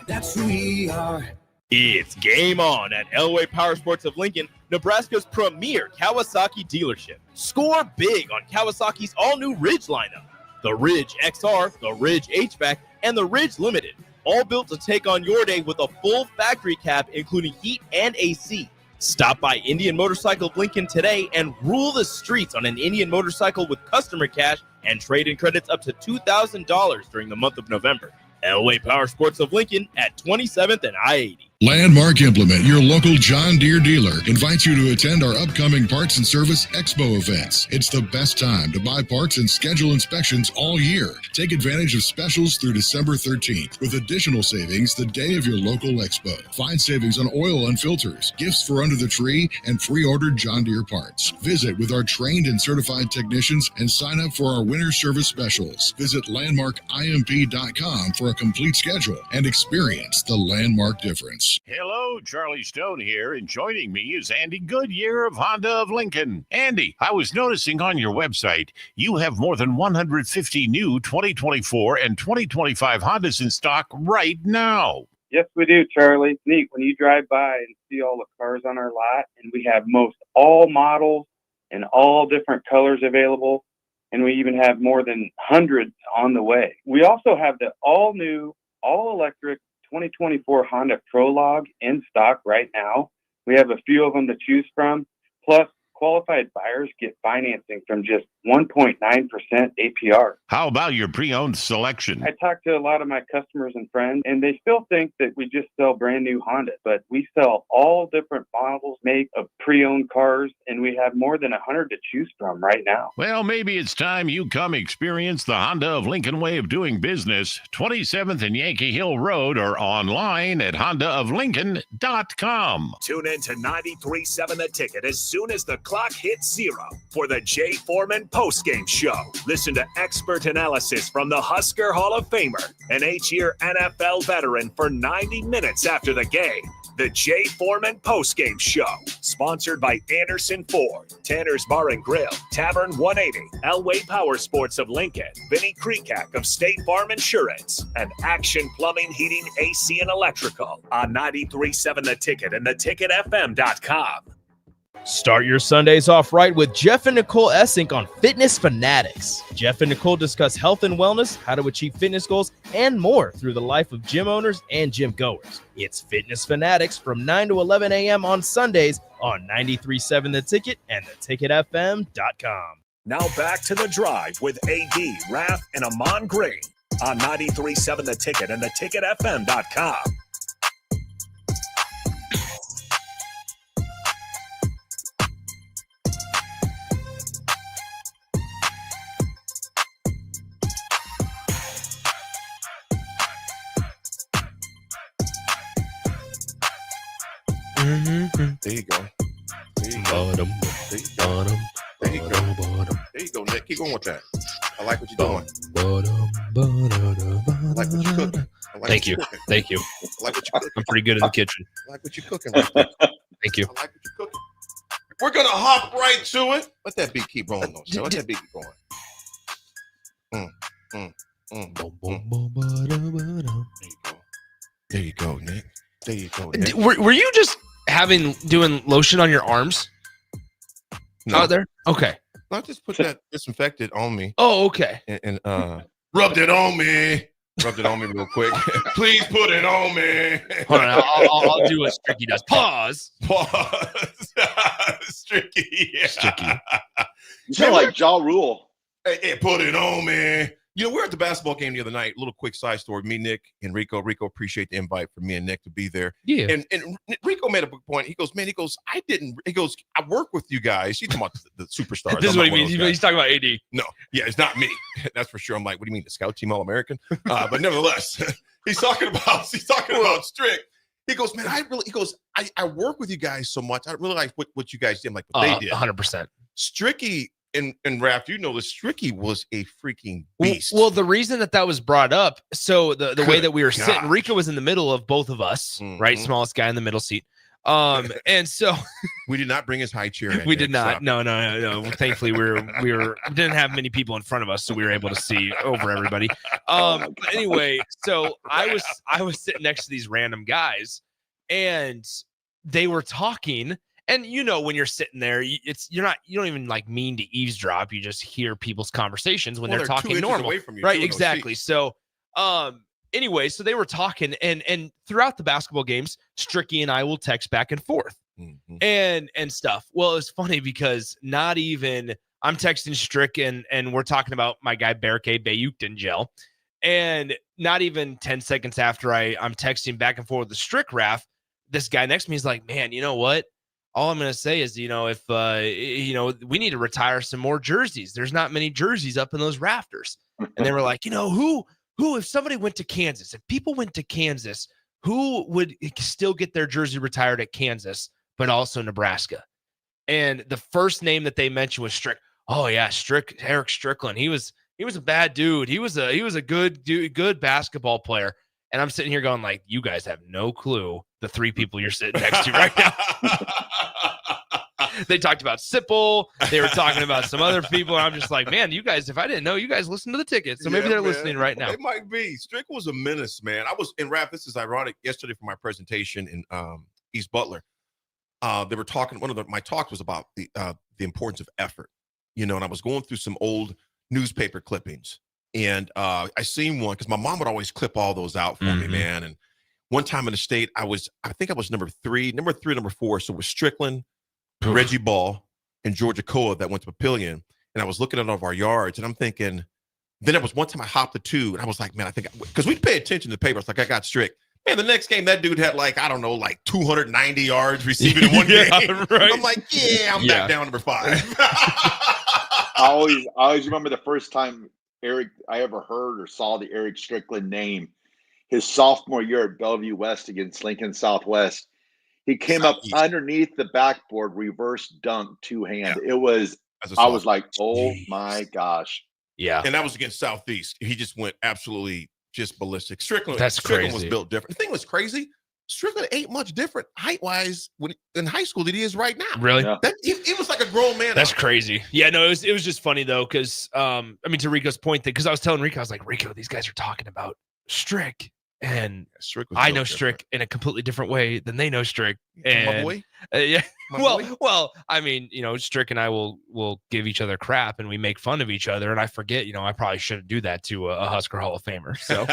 That's who we are. It's game on at Elway Power Sports of Lincoln, Nebraska's premier Kawasaki dealership. Score big on Kawasaki's all-new Ridge lineup. The Ridge XR, the Ridge HVAC, and the Ridge Limited. All built to take on your day with a full factory cab, including heat and AC. Stop by Indian Motorcycle of Lincoln today and rule the streets on an Indian motorcycle with customer cash and trade-in credits up to $2,000 during the month of November. Elway Power Sports of Lincoln at 27th and I-80. Landmark Implement, your local John Deere dealer, invites you to attend our upcoming Parts and Service Expo events. It's the best time to buy parts and schedule inspections all year. Take advantage of specials through December 13th, with additional savings the day of your local expo. Find savings on oil and filters, gifts for under the tree, and pre-ordered John Deere parts. Visit with our trained and certified technicians and sign up for our winter service specials. Visit landmarkimp.com for a complete schedule and experience the Landmark difference. Hello, Charlie Stone here, and joining me is Andy Goodyear of Honda of Lincoln. Andy, I was noticing on your website you have more than 150 new 2024 and 2025 Hondas in stock right now. Yes, we do, Charlie. It's neat when you drive by and see all the cars on our lot, and we have most all models and all different colors available, and we even have more than hundreds on the way. We also have the all-new, all-electric 2024 Honda Prologue in stock right now. We have a few of them to choose from. Plus, qualified buyers get financing from just 1.9% APR. How about your pre-owned selection? I talked to a lot of my customers and friends, and they still think that we just sell brand new Hondas, but we sell all different models, make of pre-owned cars, and we have more than 100 to choose from right now. Well, maybe it's time you come experience the Honda of Lincoln way of doing business. 27th and Yankee Hill Road, or online at hondaoflincoln.com. Tune in to 93.7 The Ticket as soon as the clock hits 0 for the Jay Foreman postgame show. Listen to expert analysis from the Husker Hall of Famer, an 8-year NFL veteran, for 90 minutes after the game. The Jay Foreman postgame show, sponsored by Anderson Ford, Tanner's Bar and Grill, Tavern 180, Elway Power Sports of Lincoln, Vinnie Kreekak of State Farm Insurance, and Action Plumbing, Heating, AC, and Electrical on 93.7 The Ticket and theticketfm.com. Start your Sundays off right with Jeff and Nicole Essink on Fitness Fanatics. Jeff and Nicole discuss health and wellness, how to achieve fitness goals, and more through the life of gym owners and gym goers. It's Fitness Fanatics from 9 to 11 a.m. on Sundays on 93.7 The Ticket and theticketfm.com. Now back to The Drive with AD, Raff, and Ahman Green on 93.7 The Ticket and theticketfm.com. There you go. There you go. There you go. There you go. There you go, Nick. Keep going with that. I like what you're doing. I like what you're cooking. Thank you. Thank you. I like what you're cooking. I'm pretty good in the kitchen. I like what you're cooking right there. Thank you. I like what you're cooking. We're going to hop right to it. Let that beat keep rolling, though. Let that beat keep going. There you go, Nick. There you go, Nick. Were you just doing lotion on your arms? No. Out there? Okay. I just put that disinfectant on me. Oh, okay. And rubbed it on me. Rubbed it on me real quick. Please put it on me. Hold on. I'll do what Stricky does. Pause. Stricky. Yeah. Stricky. You sound like Ja Rule. Hey, put it on me. You know, we're at the basketball game the other night. A little quick side story. Me, Nick, and Rico. Rico, appreciate the invite for me and Nick to be there. Yeah. And Rico made a big point. He goes, man, I work with you guys. He's talking about the superstars. This is what he means. He's talking about AD. No, yeah, it's not me. That's for sure. I'm like, what do you mean, the scout team All-American? But nevertheless, he's talking about Strick. He goes, man, I work with you guys so much. I really like what you guys did. I'm like, what they did. 100%. Stricky and Raff, you know, the Stricky was a freaking beast. Well, the reason that was brought up, so the way that we were sitting, gosh. Rico was in the middle of both of us, right? Smallest guy in the middle seat. And so we did not bring his high chair in. We did not. No. Thankfully, we didn't have many people in front of us, so we were able to see over everybody. But anyway, so I was sitting next to these random guys, and they were talking. And you know, when you're sitting there, you don't even like mean to eavesdrop. You just hear people's conversations when they're talking normal, away from you, right? Exactly. So, anyway, so they were talking, and throughout the basketball games, Stricky and I will text back and forth and stuff. Well, it's funny because not even I'm texting Strick and we're talking about my guy Berke Bayukton gel, and not even 10 seconds after I'm texting back and forth with Strick Raff, this guy next to me is like, man, you know what? All I'm going to say is, if, we need to retire some more jerseys. There's not many jerseys up in those rafters. And they were like, who, if somebody went to Kansas, if people went to Kansas, who would still get their jersey retired at Kansas, but also Nebraska? And the first name that they mentioned was Strick. Oh yeah. Eric Strickland. He was a bad dude. He was a good dude, good basketball player. And I'm sitting here going like, you guys have no clue the three people you're sitting next to right now. They talked about Sipple. They were talking about some other people. And I'm just like, man, you guys, if I didn't know, you guys listen to the ticket. So maybe they're listening right now. It might be. Strick was a menace, man. I was in Raff. This is ironic. Yesterday for my presentation in East Butler, they were talking. My talk was about the importance of effort, and I was going through some old newspaper clippings. And I seen one because my mom would always clip all those out for me, man. And one time in the state, I think I was number 3, number 4. So it was Strickland, Reggie Ball, and Georgia Koa that went to Papillion. And I was looking at all of our yards, and I'm thinking, then there was one time I hopped the 2, and I was like, man, because we'd pay attention to the paper. It's like, I got Strick. Man, the next game, that dude had like 290 yards receiving in one game. Right. I'm like, I'm back down number 5. I always remember the first time I ever heard or saw the Eric Strickland name, his sophomore year at Bellevue West against Lincoln Southwest. He came up underneath the backboard, reverse dunk, 2-hand. Yeah. I was like, oh my gosh. Yeah. And that was against Southeast. He just went absolutely just ballistic. Strickland crazy. Was built different. The thing was crazy. Strickland ain't much different height-wise in high school than he is right now. Really? Yeah. It was like a grown man. That's crazy. Yeah, no, it was just funny, though, because, to Rico's point, because I was telling Rico, I was like, Rico, these guys are talking about Strick. And I know Strick in a completely different way than they know Strick. And my boy? Yeah. My boy? Well, Strick and I will give each other crap and we make fun of each other. And I forget, I probably shouldn't do that to a Husker Hall of Famer. So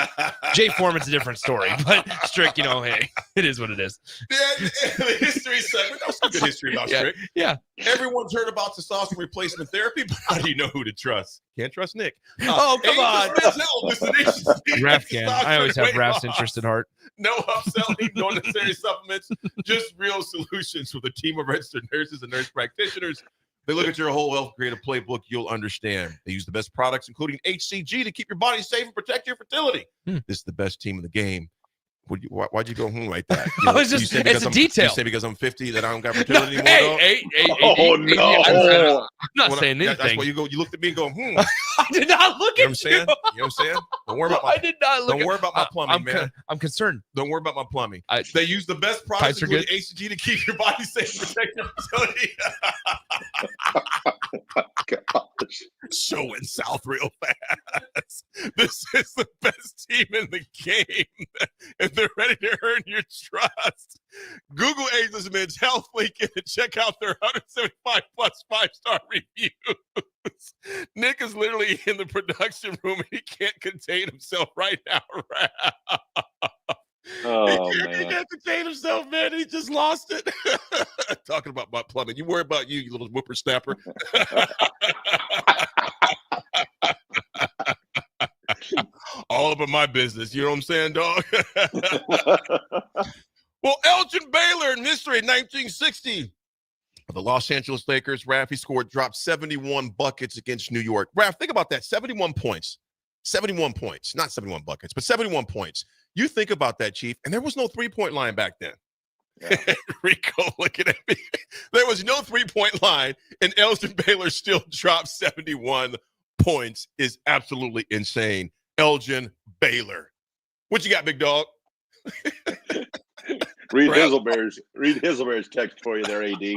Jay Foreman's a different story, but Strick, hey, it is what it is. Yeah, the history segment. That was some good history about Strick. Yeah. Everyone's heard about testosterone replacement therapy, but how do you know who to trust? Can't trust Nick. Oh, come on. Raff can. I always have Raff's interest at heart. No upselling, no necessary supplements, just real solutions with a team of registered nurses and nurse practitioners. They look at your whole health, create a playbook you'll understand. They use the best products, including HCG, to keep your body safe and protect your fertility. This is the best team in the game. Why'd you go like that? It's a detail. You say because I'm 50 that I don't got fertility anymore? I'm not saying anything. That's why you looked at me and go, I did not look at you. You know what I'm saying? Don't worry about I did not look. Don't worry about my plumbing, man. I'm concerned. Don't worry about my plumbing. They use the best products, including HCG, to keep your body safe and protect your fertility. Showing South real fast. This is the best team in the game. And they're ready to earn your trust. Google Ageless Men's Health Lincoln and check out their 175 plus 5-star reviews. Nick is literally in the production room and he can't contain himself right now. He can't contain himself, man. He just lost it. Talking about my plumbing. You worry about you little whippersnapper. All up in my business. You know what I'm saying, dog? Well, Elgin Baylor in history in 1960. The Los Angeles Lakers, Raff, dropped 71 buckets against New York. Raff, think about that. 71 points. 71 points. Not 71 buckets, but 71 points. You think about that, Chief, and there was no three-point line back then. Rico looking at me. There was no 3-point line, and Elgin Baylor still dropped 71 points. Is absolutely insane. Elgin Baylor. What you got, big dog? Reed Hizzlebear's text for you there, AD.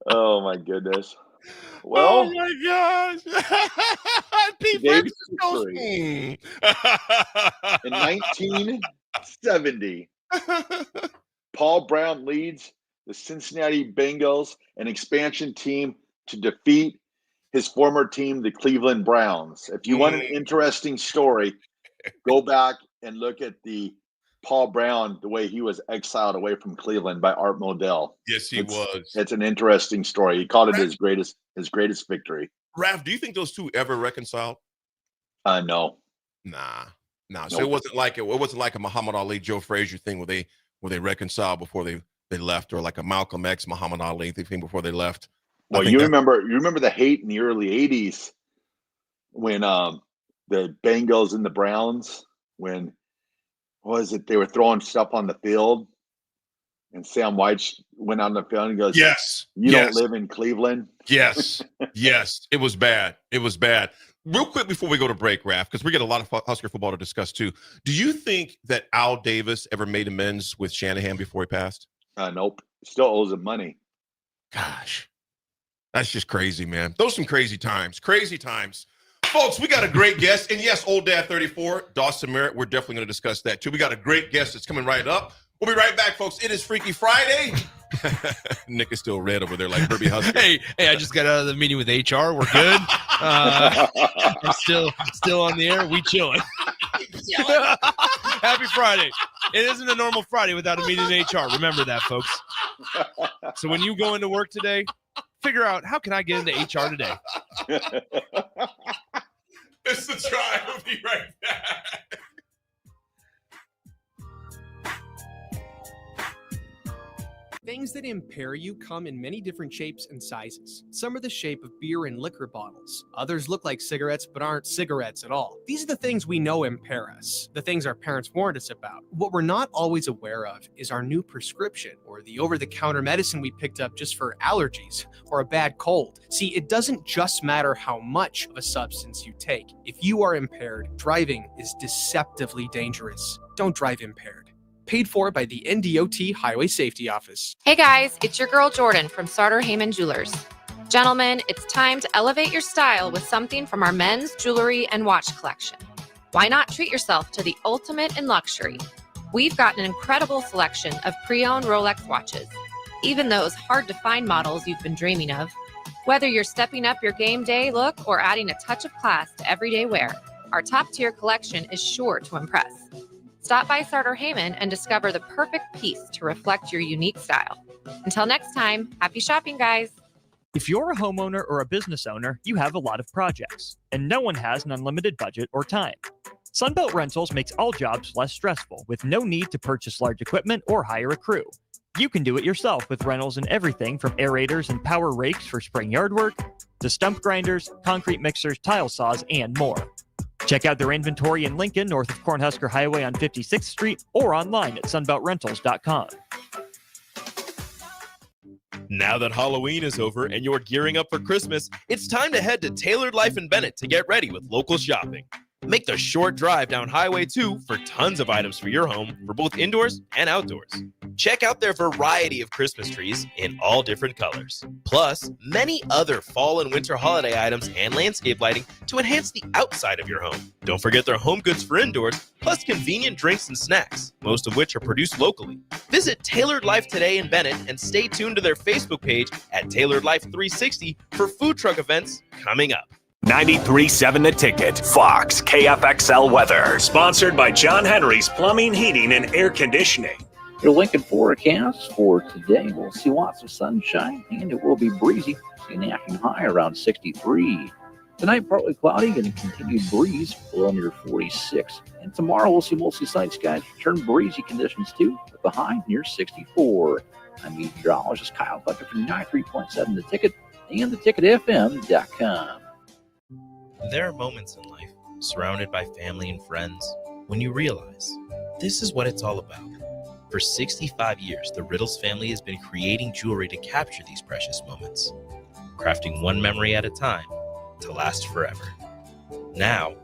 Oh my goodness. Well, oh my gosh. Pete David goes, in 1970, Paul Brown leads the Cincinnati Bengals, an expansion team, to defeat his former team, the Cleveland Browns. If you want an interesting story, go back and look at the Paul Brown, the way he was exiled away from Cleveland by Art Modell. Yes, he was. It's an interesting story. He called it his greatest victory. Raff, do you think those two ever reconciled? No. Nah. Nope. So it wasn't like a Muhammad Ali, Joe Frazier thing where they reconciled before they left, or like a Malcolm X, Muhammad Ali thing before they left. Well, you remember the hate in the early 80s when the Bengals and the Browns, when they were throwing stuff on the field, and Sam White went on the field and goes, "Yes, you don't live in Cleveland." Yes, yes, it was bad. It was bad. Real quick before we go to break, Raff, because we get a lot of Husker football to discuss too. Do you think that Al Davis ever made amends with Shanahan before he passed? Nope. Still owes him money. Gosh, that's just crazy, man. Those are some crazy times. Crazy times. Folks, we got a great guest. And yes, Old Dad 34, Dawson Merritt, we're definitely going to discuss that too. We got a great guest that's coming right up. We'll be right back, folks. It is Freaky Friday. Nick is still red over there like Herbie Husker. Hey, I just got out of the meeting with HR. We're good. I'm still on the air. We chilling. Happy Friday. It isn't a normal Friday without a meeting in HR. Remember that, folks. So when you go into work today, figure out, how can I get into HR today? It's the Tribe. We'll be right back. Things that impair you come in many different shapes and sizes. Some are the shape of beer and liquor bottles. Others look like cigarettes but aren't cigarettes at all. These are the things we know impair us, the things our parents warned us about. What we're not always aware of is our new prescription, or the over-the-counter medicine we picked up just for allergies or a bad cold. See, it doesn't just matter how much of a substance you take. If you are impaired, driving is deceptively dangerous. Don't drive impaired. Paid for by the NDOT Highway Safety Office. Hey guys, it's your girl Jordan from Sartor Heyman Jewelers. Gentlemen, it's time to elevate your style with something from our men's jewelry and watch collection. Why not treat yourself to the ultimate in luxury? We've got an incredible selection of pre-owned Rolex watches, even those hard-to-find models you've been dreaming of. Whether you're stepping up your game day look or adding a touch of class to everyday wear, our top-tier collection is sure to impress. Stop by Sartor Heyman and discover the perfect piece to reflect your unique style. Until next time, happy shopping, guys. If you're a homeowner or a business owner, you have a lot of projects, and no one has an unlimited budget or time. Sunbelt Rentals makes all jobs less stressful with no need to purchase large equipment or hire a crew. You can do it yourself with rentals and everything from aerators and power rakes for spring yard work to stump grinders, concrete mixers, tile saws, and more. Check out their inventory in Lincoln, north of Cornhusker Highway on 56th Street, or online at sunbeltrentals.com. Now that Halloween is over and you're gearing up for Christmas, it's time to head to Tailored Life in Bennett to get ready with local shopping. Make the short drive down Highway 2 for tons of items for your home for both indoors and outdoors. Check out their variety of Christmas trees in all different colors. Plus, many other fall and winter holiday items and landscape lighting to enhance the outside of your home. Don't forget their home goods for indoors, plus convenient drinks and snacks, most of which are produced locally. Visit Tailored Life today in Bennett and stay tuned to their Facebook page at Tailored Life 360 for food truck events coming up. 93.7 The Ticket, Fox, KFXL weather. Sponsored by John Henry's Plumbing, Heating, and Air Conditioning. Your Lincoln forecast for today, we'll see lots of sunshine, and it will be breezy. See an afternoon high around 63. Tonight, partly cloudy and continued breeze below near 46. And tomorrow, we'll see mostly sunny skies, turn breezy conditions too, with the high near 64. I'm meteorologist Kyle Bucker from 93.7 The Ticket and theticketfm.com. There are moments in life, surrounded by family and friends, when you realize this is what it's all about. For 65 years, the Riddles family has been creating jewelry to capture these precious moments, crafting one memory at a time to last forever. Now,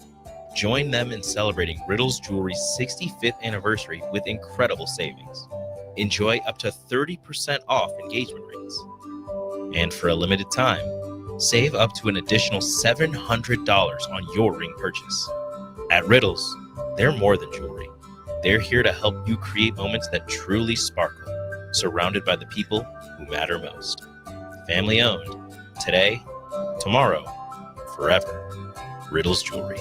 join them in celebrating Riddles Jewelry's 65th anniversary with incredible savings. Enjoy up to 30% off engagement rings. And for a limited time, save up to an additional $700 on your ring purchase. At Riddles, they're more than jewelry. They're here to help you create moments that truly sparkle, surrounded by the people who matter most. Family owned. Today, tomorrow, forever. Riddles Jewelry.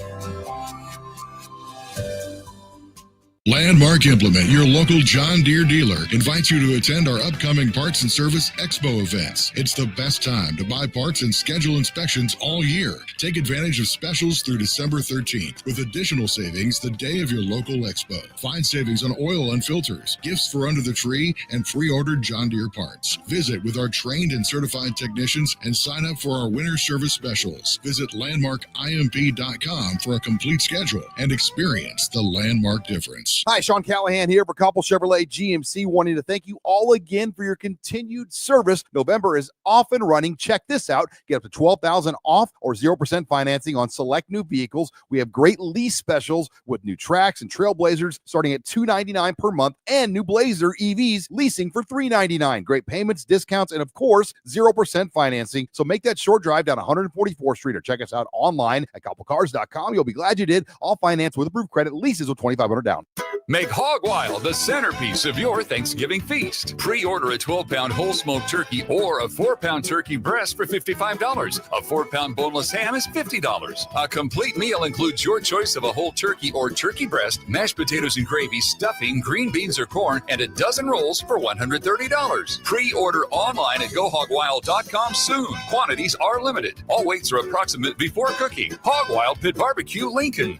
Landmark Implement, your local John Deere dealer, invites you to attend our upcoming Parts and Service Expo events. It's the best time to buy parts and schedule inspections all year. Take advantage of specials through December 13th with additional savings the day of your local expo. Find savings on oil and filters, gifts for under the tree, and pre-ordered John Deere parts. Visit with our trained and certified technicians and sign up for our winter service specials. Visit landmarkimp.com for a complete schedule and experience the Landmark difference. Hi, Sean Callahan here for Koppel Chevrolet GMC, wanting to thank you all again for your continued service. November is off and running. Check this out. Get up to $12,000 off or 0% financing on select new vehicles. We have great lease specials with new Trax and Trailblazers starting at $299 per month and new Blazer EVs leasing for $399. Great payments, discounts, and of course, 0% financing. So make that short drive down 144th Street or check us out online at koppelcars.com. You'll be glad you did. All finance with approved credit, leases with $2,500 down. Make Hog Wild the centerpiece of your Thanksgiving feast. Pre-order a 12-pound whole smoked turkey or a 4-pound turkey breast for $55. A 4-pound boneless ham is $50. A complete meal includes your choice of a whole turkey or turkey breast, mashed potatoes and gravy, stuffing, green beans or corn, and a dozen rolls for $130. Pre-order online at GoHogWild.com soon. Quantities are limited. All weights are approximate before cooking. Hog Wild Pit Barbecue, Lincoln.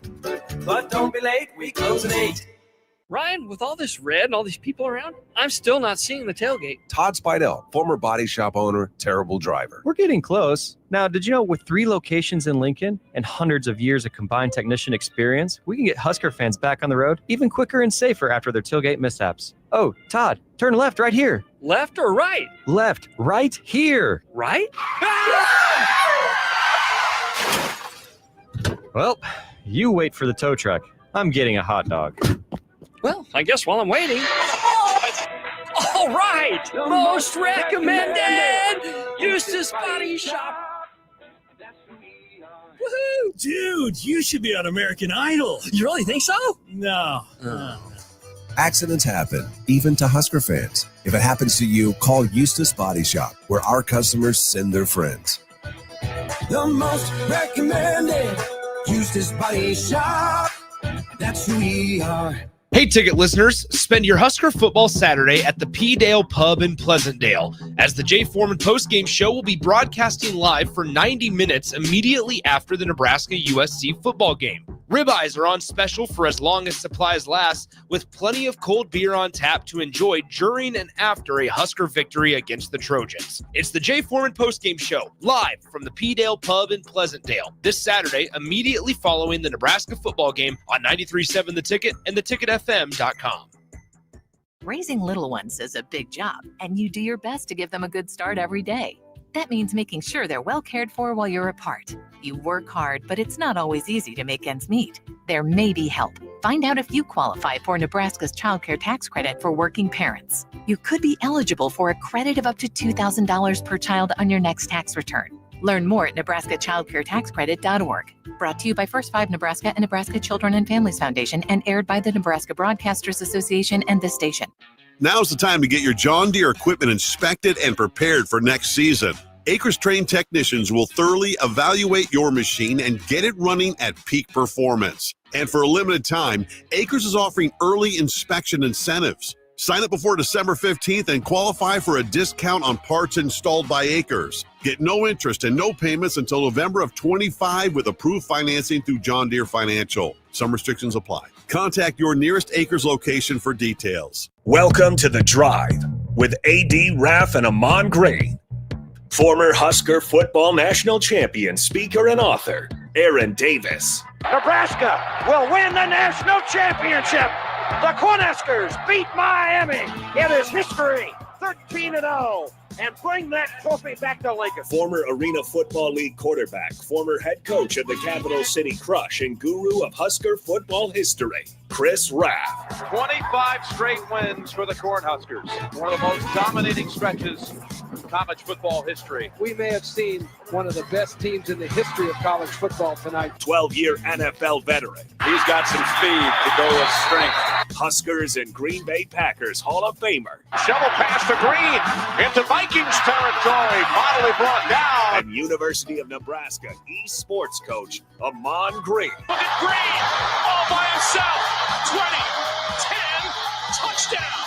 But don't be late, we close at 8. Ryan, with all this red and all these people around, I'm still not seeing the tailgate. Todd Spidell, former body shop owner, terrible driver. We're getting close. Now, did you know with 3 locations in Lincoln and hundreds of years of combined technician experience, we can get Husker fans back on the road even quicker and safer after their tailgate mishaps? Oh, Todd, turn left right here. Left or right? Left, right here. Right? Well, you wait for the tow truck. I'm getting a hot dog. Well, I guess while I'm waiting. All right! Most recommended! Eustace Body Shop! Woohoo! Dude, you should be on American Idol. You really think so? No. Accidents happen, even to Husker fans. If it happens to you, call Eustace Body Shop, where our customers send their friends. The most recommended Eustace Body Shop. That's who we are. Hey, ticket listeners, spend your Husker football Saturday at the P. Dale Pub in Pleasantdale, as the Jay Foreman postgame show will be broadcasting live for 90 minutes immediately after the Nebraska-USC football game. Ribeyes are on special for as long as supplies last, with plenty of cold beer on tap to enjoy during and after a Husker victory against the Trojans. It's the Jay Foreman postgame show, live from the P. Dale Pub in Pleasantdale, this Saturday, immediately following the Nebraska football game on 93.7 The Ticket and theticketfm.com. Raising little ones is a big job, and you do your best to give them a good start every day. That means making sure they're well cared for while you're apart. You work hard, but it's not always easy to make ends meet. There may be help. Find out if you qualify for Nebraska's Child Care Tax Credit for working parents. You could be eligible for a credit of up to $2,000 per child on your next tax return. Learn more at nebraskachildcaretaxcredit.org. Brought to you by First 5 Nebraska and Nebraska Children and Families Foundation, and aired by the Nebraska Broadcasters Association and this station. Now's the time to get your John Deere equipment inspected and prepared for next season. Acres trained technicians will thoroughly evaluate your machine and get it running at peak performance. And for a limited time, Acres is offering early inspection incentives. Sign up before December 15th and qualify for a discount on parts installed by Acres. Get no interest and no payments until November of 25 with approved financing through John Deere Financial. Some restrictions apply. Contact your nearest Acres location for details. Welcome to The Drive with A.D. Raff and Ahman Gray. Former Husker football national champion, speaker, and author, Aaron Davis. Nebraska will win the national championship. The Cornhuskers beat Miami. It is history, 13-0, and bring that trophy back to Lincoln. Former Arena Football League quarterback, former head coach of the Capital City Crush, and guru of Husker football history, Chris Raff. 25 straight wins for the Cornhuskers. One of the most dominating stretches in college football history. We may have seen one of the best teams in the history of college football tonight. 12-year NFL veteran. He's got some speed to go with strength. Huskers and Green Bay Packers Hall of Famer. Shovel pass to Green into Vikings territory. Finally brought down. And University of Nebraska eSports coach, Ahman Green. Look at Green all by himself. 20, 10, touchdown.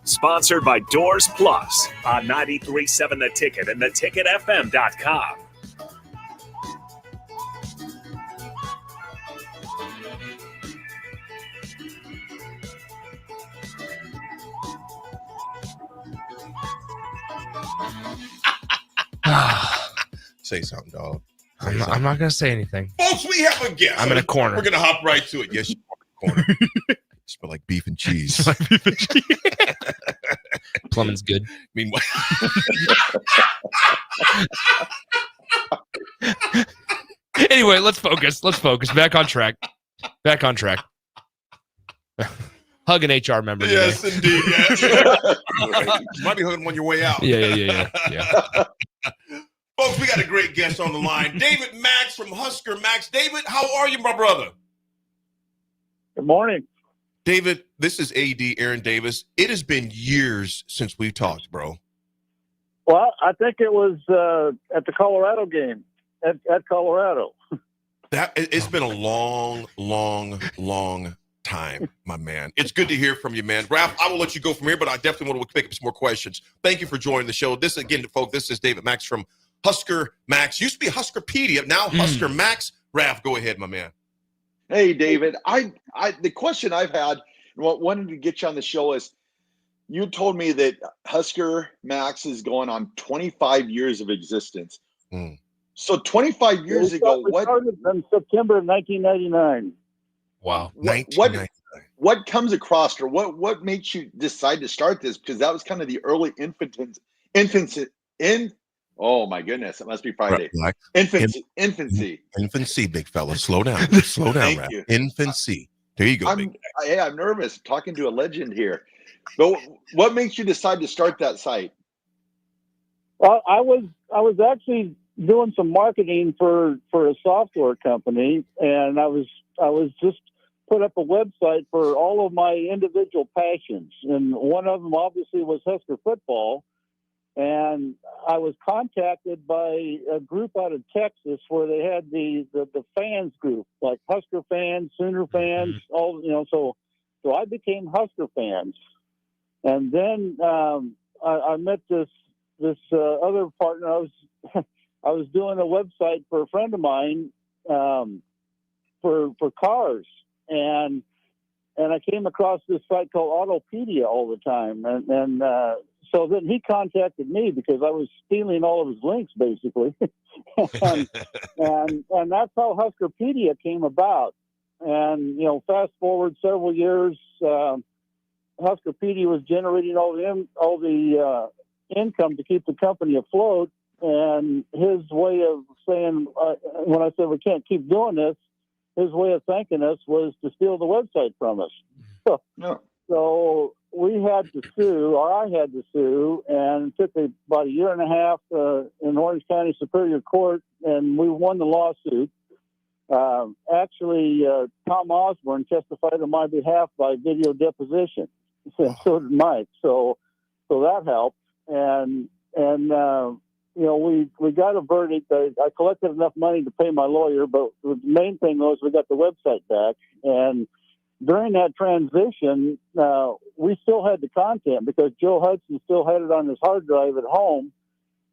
Sponsored by Doors Plus on 93.7 The Ticket and theticketfm.com. Say something, dog. I'm not going to say anything. Folks, we have a guest. I'm in a corner. We're going to hop right to it. Yes, you are in a corner. Smell like beef and cheese. Plumbing's good. Meanwhile, anyway, let's focus. Back on track. Hug an HR member. Yes, today. indeed. Yes. You might be hugging on your way out. Yeah. Folks, we got a great guest on the line. David Max from Husker Max. David, how are you, my brother? Good morning. David, this is AD Aaron Davis. It has been years since we've talked, bro. Well, I think it was at the Colorado game at Colorado. It's been a long time, my man. It's good to hear from you, man. Raff, I will let you go from here, but I definitely want to pick up some more questions. Thank you for joining the show. This, again, folks, this is David Max from Husker Max. Used to be Huskerpedia, now Husker Max. Raff, go ahead, my man. Hey, David. The question I've had and what wanted to get you on the show is, you told me that Husker Max is going on 25 years of existence. So 25 years ago, what started in September of 1999. Wow. What comes across, or what makes you decide to start this? Because that was kind of the early infancy. Oh my goodness, it must be Friday. Right. Infancy, big fella. Slow down, Thank Raff. you. Infancy. There you go. I'm nervous talking to a legend here. But what makes you decide to start that site? Well, I was actually doing some marketing for a software company, and I was just put up a website for all of my individual passions, and one of them obviously was Husker football. And I was contacted by a group out of Texas where they had the fans group, like Husker fans, Sooner fans, all So I became Husker fans, and then I met this other partner. I was doing a website for a friend of mine for cars, and I came across this site called Autopedia all the time, and so then he contacted me because I was stealing all of his links, basically. and that's how Huskerpedia came about. And, fast forward several years, Huskerpedia was generating all the income to keep the company afloat. And his way of saying, when I said we can't keep doing this, his way of thanking us was to steal the website from us. So we had to sue, or I had to sue, and it took about a year and a half in Orange County Superior Court, and we won the lawsuit. Actually, Tom Osborne testified on my behalf by video deposition. So did Mike. So that helped, and we got a verdict. I collected enough money to pay my lawyer, but the main thing was we got the website back. And during that transition, we still had the content because Joe Hudson still had it on his hard drive at home.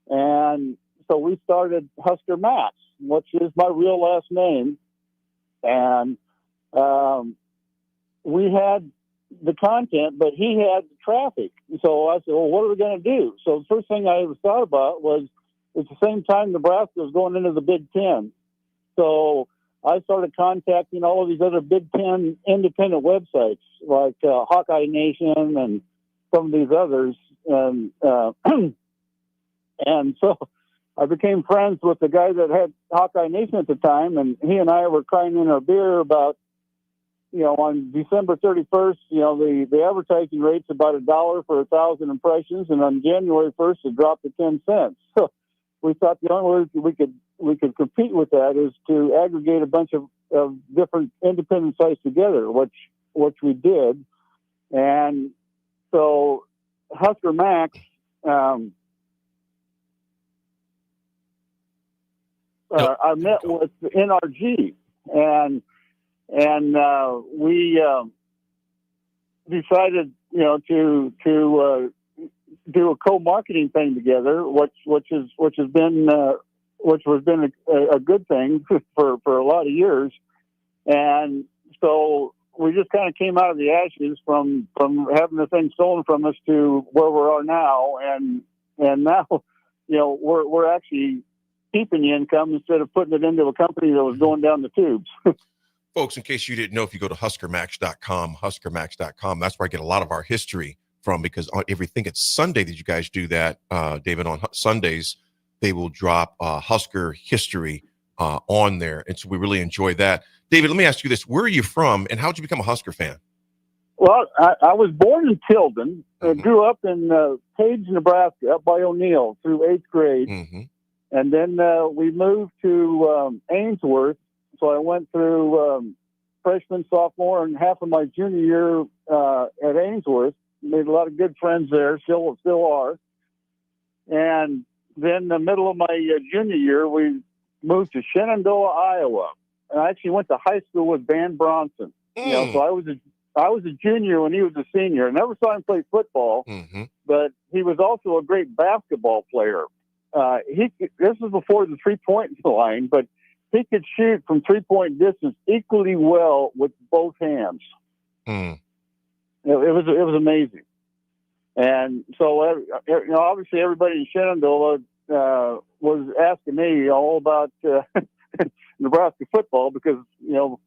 And so we started Husker Max, which is my real last name. And we had the content, but he had the traffic. So I said, well, what are we going to do? So the first thing I ever thought about was, at the same time Nebraska was going into the Big Ten. So I started contacting all of these other Big Ten independent websites like Hawkeye Nation and some of these others. And and so I became friends with the guy that had Hawkeye Nation at the time, and he and I were crying in our beer about, on December 31st, the advertising rate's about $1 for 1,000 impressions, and on January 1st it dropped to 10 cents. So we thought the only way we could compete with that is to aggregate a bunch of different independent sites together, which we did. And so Husker Max, I met with NRG, and we decided, to do a co-marketing thing together, which has been a good thing for a lot of years. And so we just kind of came out of the ashes from having the thing stolen from us to where we are now, and now, we're actually keeping the income instead of putting it into a company that was going down the tubes. Folks, in case you didn't know, if you go to huskermax.com, that's where I get a lot of our history from, because everything it's Sunday that you guys do that, David, on Sundays, they will drop Husker history on there. And so we really enjoy that. David, let me ask you this. Where are you from, and how did you become a Husker fan? Well, I was born in Tilden, grew up in Page, Nebraska, up by O'Neill through 8th grade. Mm-hmm. And then we moved to Ainsworth. So I went through freshman, sophomore, and half of my junior year at Ainsworth. Made a lot of good friends there, still are. And then the middle of my junior year, we moved to Shenandoah, Iowa. And I actually went to high school with Van Bronson. So I was a junior when he was a senior. I never saw him play football, but he was also a great basketball player. This was before the 3-point line, but he could shoot from 3-point distance equally well with both hands. It was amazing. And so, obviously everybody in Shenandoah was asking me all about Nebraska football because,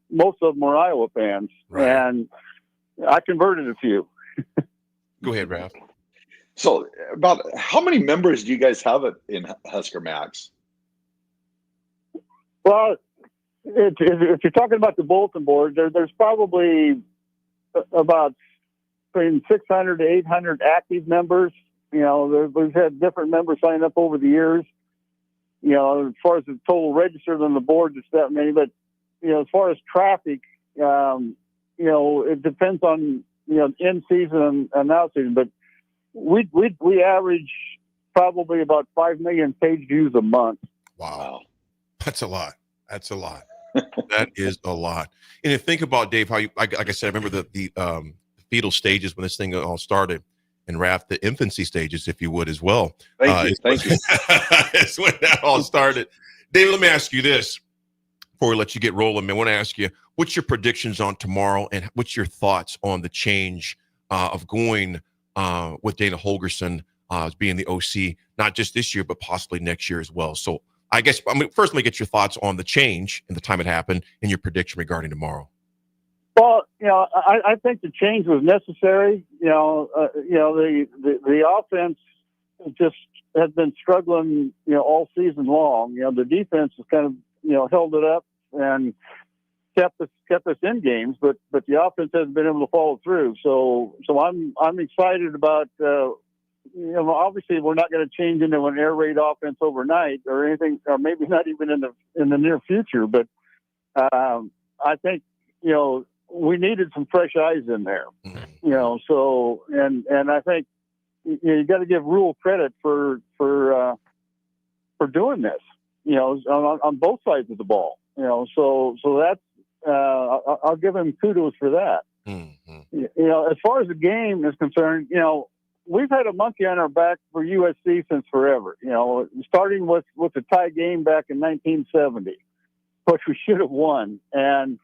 most of them were Iowa fans. Right. And I converted a few. Go ahead, Raff. So about how many members do you guys have in Husker Max? Well, if you're talking about the bulletin board, there's probably about between 600 to 800 active members. We've had different members sign up over the years. As far as the total registered on the board, it's that many. But, as far as traffic, it depends on, in season and out season. But we average probably about 5 million page views a month. Wow. That's a lot. That is a lot. And if think about, Dave, how you, like I said, I remember the fetal stages when this thing all started, and Raff, the infancy stages, if you would, as well. Thank you. It's when that all started. David, let me ask you this before we let you get rolling. I want to ask you, what's your predictions on tomorrow, and what's your thoughts on the change of going with Dana Holgorsen as being the OC, not just this year, but possibly next year as well? So I guess first let me get your thoughts on the change and the time it happened and your prediction regarding tomorrow. Well, I think the change was necessary. The offense just has been struggling, all season long. The defense has kind of, held it up and kept us in games, but the offense hasn't been able to follow through. So I'm excited about. Obviously we're not going to change into an air raid offense overnight or anything, or maybe not even in the near future. But I think we needed some fresh eyes in there. So and I think you got to give Rule credit for doing this. On both sides of the ball. So that's I'll give him kudos for that. As far as the game is concerned, we've had a monkey on our back for USC since forever, starting with the tie game back in 1970, which we should have won. And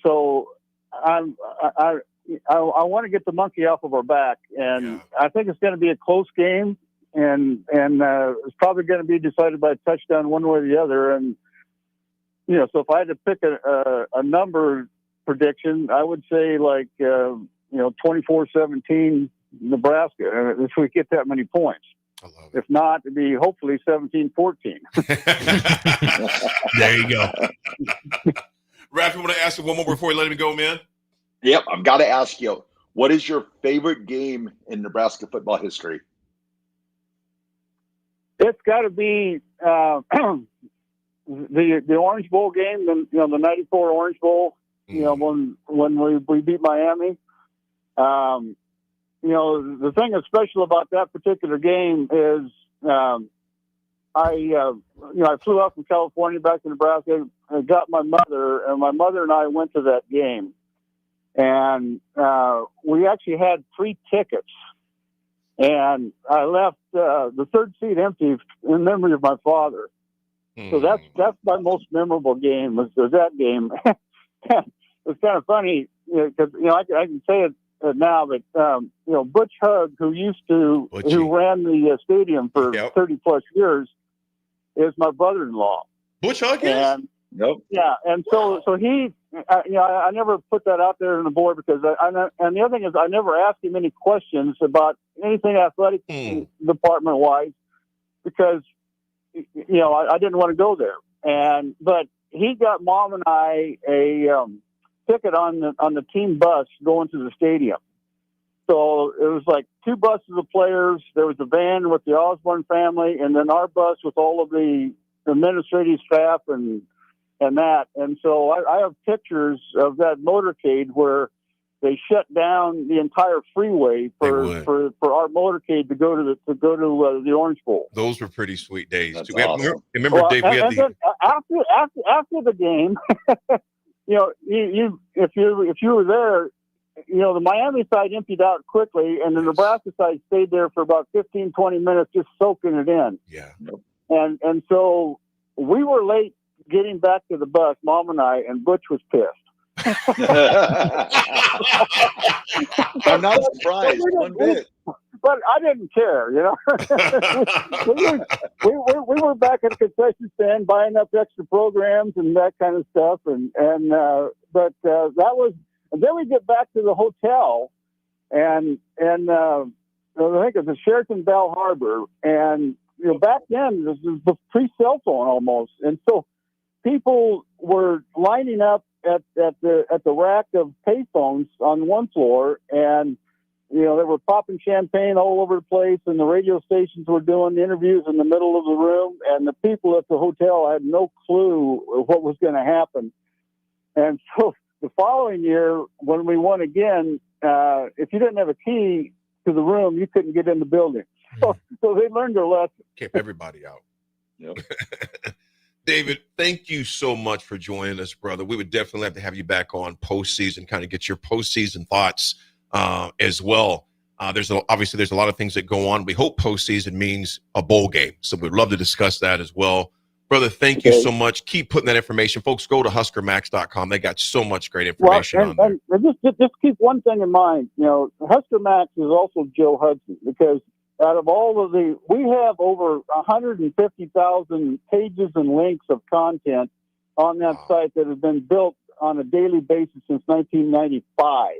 so I want to get the monkey off of our back. And I think it's going to be a close game, and it's probably going to be decided by a touchdown one way or the other. And so if I had to pick a number prediction, I would say 24-17 Nebraska, if we get that many points. If not, it'd be hopefully 17-14. There you go. Raff, you want to ask you one more before you let me go, man? Yep, I've got to ask you, what is your favorite game in Nebraska football history? It's got to be the Orange Bowl game, the '94 Orange Bowl. When we beat Miami. The thing that's special about that particular game is I flew out from California back to Nebraska. I got my mother, and my mother and I went to that game, and we actually had 3 tickets. And I left the third seat empty in memory of my father. So that's my most memorable game was that game. It's kind of funny because I can say it now, but Butch Hugg, who ran the stadium for 30 plus years, is my brother-in-law. Butch Hugg is? And, yeah, and so he, I never put that out there on the board because and the other thing is I never asked him any questions about anything athletic department wise because I didn't want to go there. But he got Mom and I a ticket on the team bus going to the stadium. So it was like 2 buses of players. There was a van with the Osborne family, and then our bus with all of the administrative staff and that. And so I have pictures of that motorcade where they shut down the entire freeway for our motorcade to go to the Orange Bowl. Those were pretty sweet days. That's Too. awesome. Remember, Dave, we had then after the game, if you were there, the Miami side emptied out quickly, and the Nebraska side stayed there for about 15, 20 minutes just soaking it in. Yeah. And so we were late getting back to the bus, Mom and I, and Butch was pissed. I'm not surprised one bit. But I didn't care, we were back at the concession stand buying up extra programs and that kind of stuff, but that was. And then we get back to the hotel, and I think it's the Sheraton Bell Harbor, and back then this was pre-cell phone almost, and so people were lining up at the rack of payphones on one floor, and they were popping champagne all over the place, and the radio stations were doing interviews in the middle of the room, and the people at the hotel had no clue what was going to happen, and so. The following year, when we won again, if you didn't have a key to the room, you couldn't get in the building. So they learned their lesson. Kept everybody out. Yep. David, thank you so much for joining us, brother. We would definitely have to have you back on postseason, kind of get your postseason thoughts as well. There's a lot of things that go on. We hope postseason means a bowl game, so we'd love to discuss that as well. Brother, thank you so much. Keep putting that information. Folks, go to HuskerMax.com. They got so much great information on there. And just keep one thing in mind. Husker Max is also Joe Hudson because out of all of we have over 150,000 pages and links of content on that site that have been built on a daily basis since 1995.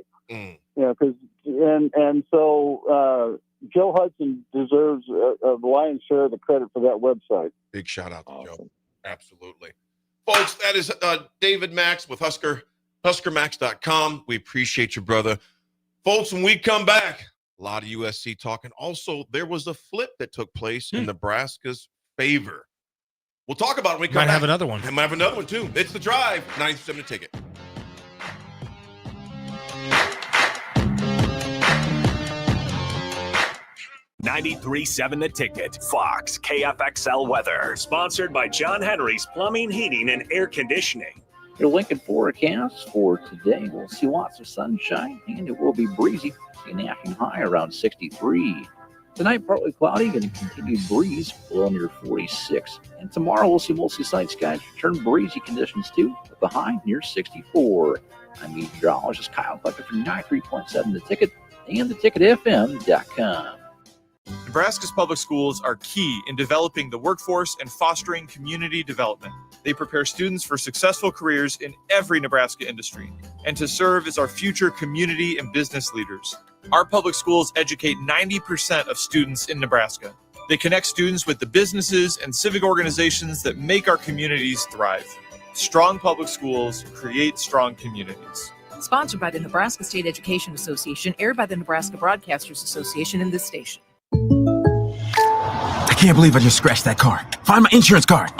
So Joe Hudson deserves a lion's share of the credit for that website. Big shout out to Joe. Absolutely. Folks, that is David Max with HuskerMax.com. We appreciate you, brother. Folks, when we come back, a lot of USC talking. Also, there was a flip that took place in Nebraska's favor. We'll talk about it when we come back. Might have another one. I might have another one, too. It's The Drive, 97 The Ticket. $93.7 The Ticket. Fox KFXL weather. Sponsored by John Henry's Plumbing, Heating, and Air Conditioning. Your Lincoln forecast for today, we'll see lots of sunshine and it will be breezy. An afternoon high around 63. Tonight, partly cloudy and continued breeze below near 46. And tomorrow, we'll see mostly sunny skies return breezy conditions too, with the high near 64. I'm meteorologist Kyle Bucker from 93.7 The Ticket and theticketfm.com. Nebraska's public schools are key in developing the workforce and fostering community development. They prepare students for successful careers in every Nebraska industry and to serve as our future community and business leaders. Our public schools educate 90% of students in Nebraska. They connect students with the businesses and civic organizations that make our communities thrive. Strong public schools create strong communities. Sponsored by the Nebraska State Education Association, aired by the Nebraska Broadcasters Association and this station. I can't believe I just scratched that car. Find my insurance card.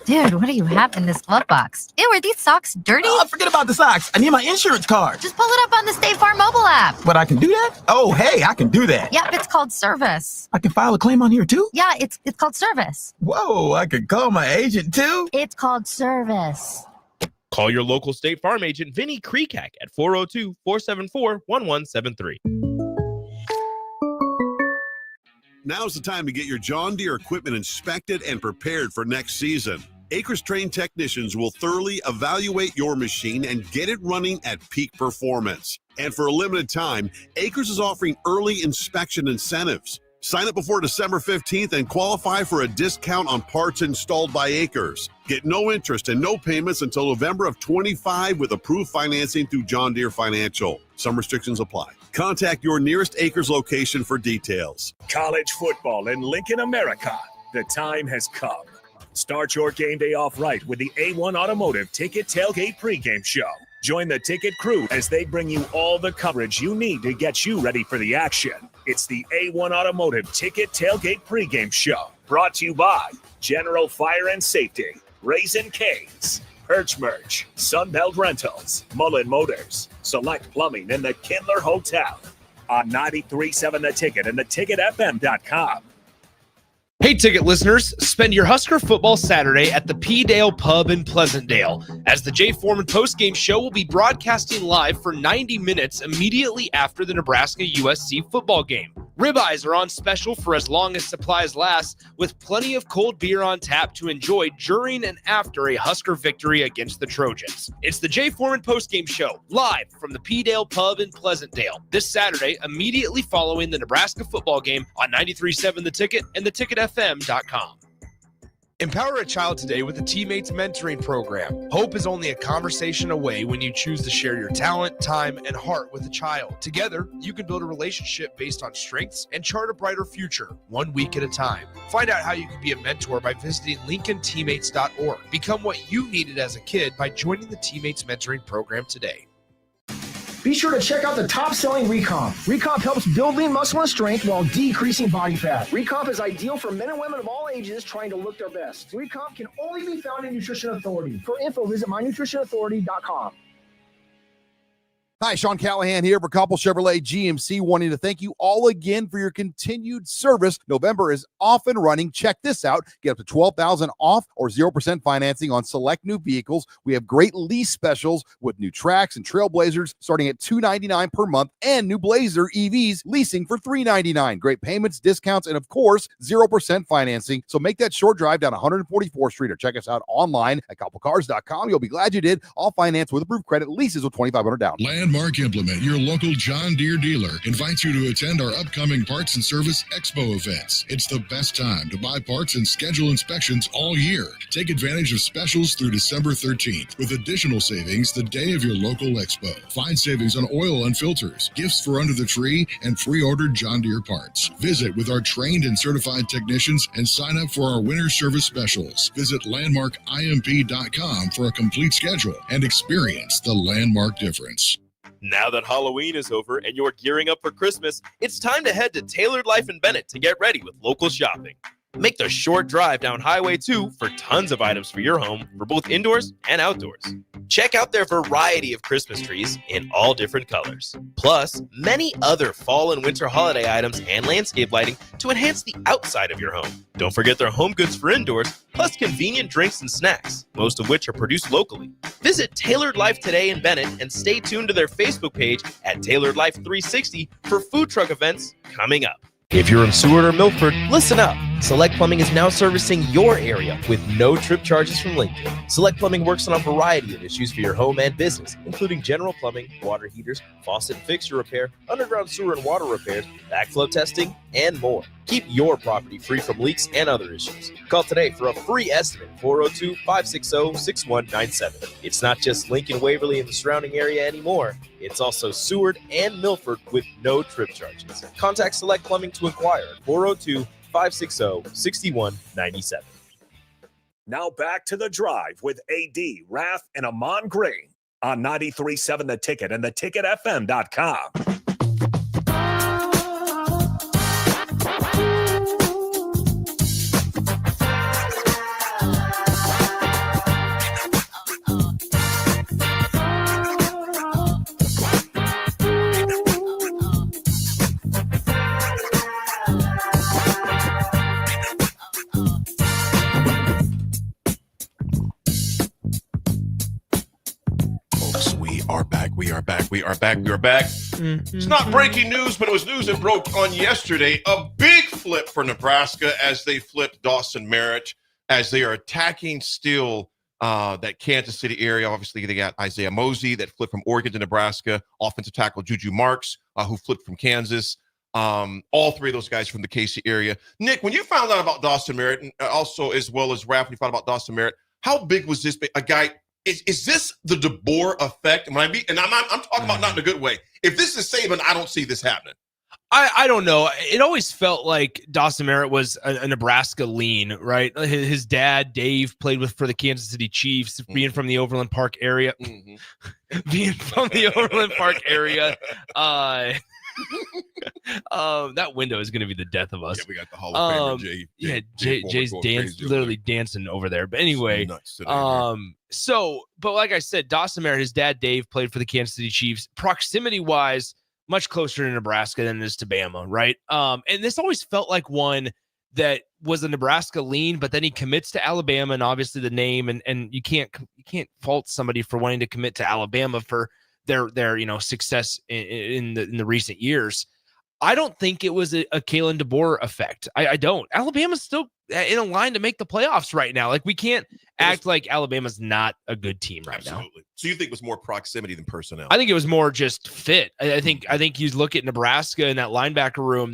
Dude, what do you have in this glove box? Ew, are these socks dirty? Oh, forget about the socks. I need my insurance card. Just pull it up on the State Farm mobile app. But I can do that? Oh, hey, I can do that. Yep, it's called service. I can file a claim on here too? Yeah, it's called service. Whoa, I can call my agent too? It's called service. Call your local State Farm agent, Vinny Kreekak, at 402-474-1173. Now's the time to get your John Deere equipment inspected and prepared for next season. Acres trained technicians will thoroughly evaluate your machine and get it running at peak performance. And for a limited time, Acres is offering early inspection incentives. Sign up before December 15th and qualify for a discount on parts installed by Acres. Get no interest and no payments until November of 25 with approved financing through John Deere Financial. Some restrictions apply. Contact your nearest Acres location for details. College football in Lincoln, America. The time has come. Start your game day off right with the A1 Automotive Ticket Tailgate pregame show. Join the ticket crew as they bring you all the coverage you need to get you ready for the action. It's the A1 Automotive Ticket Tailgate pregame show. Brought to you by General Fire and Safety, Raisin Canes, Perch Merch, Sunbelt Rentals, Mullen Motors, Select Plumbing, and the Kindler Hotel. On 93.7 The Ticket and theticketfm.com. Hey, Ticket listeners, spend your Husker football Saturday at the P. Dale Pub in Pleasantdale, as the Jay Foreman postgame show will be broadcasting live for 90 minutes immediately after the Nebraska-USC football game. Ribeyes are on special for as long as supplies last, with plenty of cold beer on tap to enjoy during and after a Husker victory against the Trojans. It's the Jay Foreman postgame show, live from the P. Dale Pub in Pleasantdale, this Saturday, immediately following the Nebraska football game on 93.7 The Ticket and theticketfm.com. Empower a child today with the Teammates Mentoring Program. Hope is only a conversation away when you choose to share your talent, time, and heart with a child. Together, you can build a relationship based on strengths and chart a brighter future, 1 week at a time. Find out how you can be a mentor by visiting LincolnTeammates.org. Become what you needed as a kid by joining the Teammates Mentoring Program today. Be sure to check out the top-selling Recomp. Recomp helps build lean muscle and strength while decreasing body fat. Recomp is ideal for men and women of all ages trying to look their best. Recomp can only be found in Nutrition Authority. For info, visit mynutritionauthority.com. Hi, Sean Callahan here for Coppell Chevrolet GMC, wanting to thank you all again for your continued service. November is off and running. Check this out. Get up to $12,000 off or 0% financing on select new vehicles. We have great lease specials with new Trax and Trailblazers starting at $299 per month, and new Blazer EVs leasing for $399. Great payments, discounts, and of course, 0% financing. So make that short drive down 144th Street or check us out online at CoppellCars.com. You'll be glad you did. All finance with approved credit, leases with $2,500 down. Landmark Implement, your local John Deere dealer, invites you to attend our upcoming Parts and Service Expo events. It's the best time to buy parts and schedule inspections all year. Take advantage of specials through December 13th with additional savings the day of your local expo. Find savings on oil and filters, gifts for under the tree, and pre-ordered John Deere parts. Visit with our trained and certified technicians and sign up for our winter service specials. Visit landmarkimp.com for a complete schedule and experience the Landmark difference. Now that Halloween is over and you're gearing up for Christmas, it's time to head to Tailored Life in Bennett to get ready with local shopping. Make the short drive down Highway 2 for tons of items for your home for both indoors and outdoors. Check out their variety of Christmas trees in all different colors. Plus, many other fall and winter holiday items and landscape lighting to enhance the outside of your home. Don't forget their home goods for indoors, plus convenient drinks and snacks, most of which are produced locally. Visit Tailored Life today in Bennett and stay tuned to their Facebook page at Tailored Life 360 for food truck events coming up. If you're in Seward or Milford, listen up. Select Plumbing is now servicing your area with no trip charges from Lincoln. Select Plumbing works on a variety of issues for your home and business, including general plumbing, water heaters, faucet and fixture repair, underground sewer and water repairs, backflow testing, and more. Keep your property free from leaks and other issues. Call today for a free estimate, 402-560-6197. It's not just Lincoln, Waverly, and the surrounding area anymore. It's also Seward and Milford with no trip charges. Contact Select Plumbing to inquire at 402-560-6197. Now back to The Drive with AD, Raff, and Ahman Green on 93.7 The Ticket and theticketfm.com. We are back. It's not breaking news, but it was news that broke on yesterday. A big flip for Nebraska as they flipped Dawson Merritt, as they are attacking still that Kansas City area. Obviously, they got Isaiah Mosey that flipped from Oregon to Nebraska, offensive tackle Juju Marks, who flipped from Kansas. All three of those guys from the KC area. Nick, when you found out about Dawson Merritt, and also as well as Raff, when you found out about Dawson Merritt, how big was this? A guy... Is this the DeBoer effect? I'm talking about not in a good way. If this is Saban, I don't see this happening. I don't know. It always felt like Dawson Merritt was a Nebraska lean, right? His dad, Dave, played for the Kansas City Chiefs, being from the Overland Park area. Being from the Overland Park area. That window is going to be the death of us. Yeah, we got the Hall of Famer Jay's literally dancing over there. But anyway, but like I said, Dawson Merritt, his dad Dave, played for the Kansas City Chiefs. Proximity wise, much closer to Nebraska than it is to Bama, right? And this always felt like one that was a Nebraska lean, but then he commits to Alabama, and obviously the name, and you can't fault somebody for wanting to commit to Alabama for their success in the recent years. I don't think it was a Kalen DeBoer effect. I don't. Alabama's still in a line to make the playoffs right now. Like, we can't act like Alabama's not a good team right now. So you think it was more proximity than personnel? I think it was more just fit. I think you look at Nebraska in that linebacker room.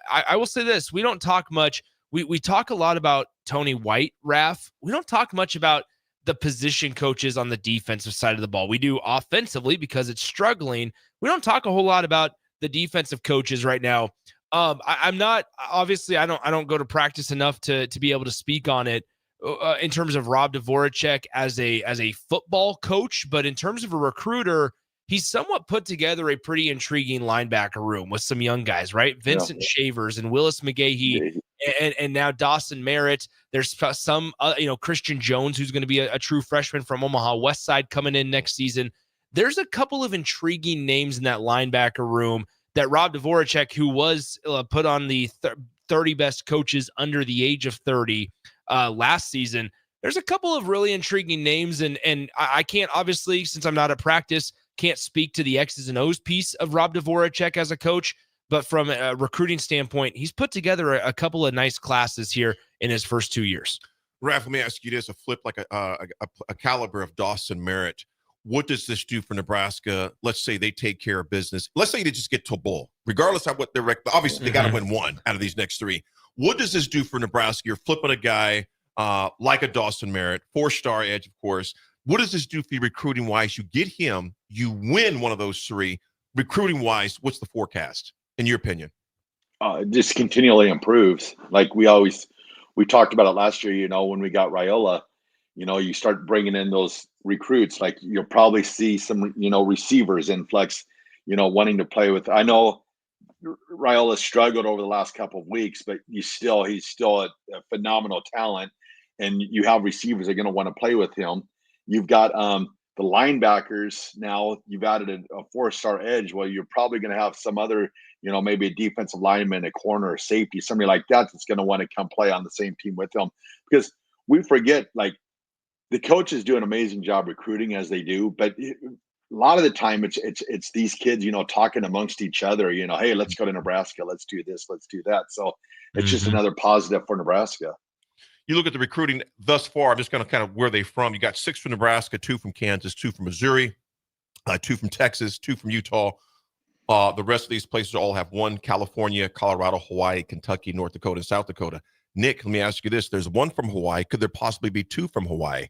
I will say this: we don't talk much. We talk a lot about Tony White, Raff. We don't talk much about the position coaches on the defensive side of the ball. We do offensively because it's struggling. We don't talk a whole lot about the defensive coaches right now. I'm not, obviously I don't go to practice enough to be able to speak on it in terms of Rob Dvorak as a football coach, but in terms of a recruiter, he's somewhat put together a pretty intriguing linebacker room with some young guys, right? Vincent Shavers and Willis McGahee and now Dawson Merritt. There's some, Christian Jones, who's going to be a true freshman from Omaha West Side coming in next season. There's a couple of intriguing names in that linebacker room that Rob Dvorak, who was put on the 30 best coaches under the age of 30 last season. There's a couple of really intriguing names, and I can't, obviously, since I'm not at practice, can't speak to the X's and O's piece of Rob Dvorak as a coach, but from a recruiting standpoint, he's put together a couple of nice classes here in his first 2 years. Raph, let me ask you this: a flip like a caliber of Dawson Merritt, what does this do for Nebraska? Let's say they take care of business. Let's say they just get to a bowl, regardless of what they're obviously they got to win one out of these next three. What does this do for Nebraska? You're flipping a guy like a Dawson Merritt, 4-star edge, of course. What does this do for you recruiting wise? You get him, you win one of those three. Recruiting wise, what's the forecast in your opinion? It just continually improves. Like we talked about it last year, when we got Raiola, you start bringing in those recruits, like you'll probably see some, receivers influx, wanting to play with. I know Raiola struggled over the last couple of weeks, but he's still a phenomenal talent, and you have receivers that are going to want to play with him. You've got the linebackers now. You've added a 4-star edge. Well, you're probably going to have some other, maybe a defensive lineman, a corner, a safety, somebody like that that's going to want to come play on the same team with him, because we forget, like, the coaches do an amazing job recruiting as they do, but a lot of the time it's these kids, talking amongst each other, hey, let's go to Nebraska, let's do this, let's do that. So it's just another positive for Nebraska. You look at the recruiting thus far, I'm just going to kind of where they from. You got 6 from Nebraska, 2 from Kansas, 2 from Missouri, 2 from Texas, 2 from Utah. The rest of these places all have one: California, Colorado, Hawaii, Kentucky, North Dakota, and South Dakota. Nick, let me ask you this. There's one from Hawaii. Could there possibly be two from Hawaii?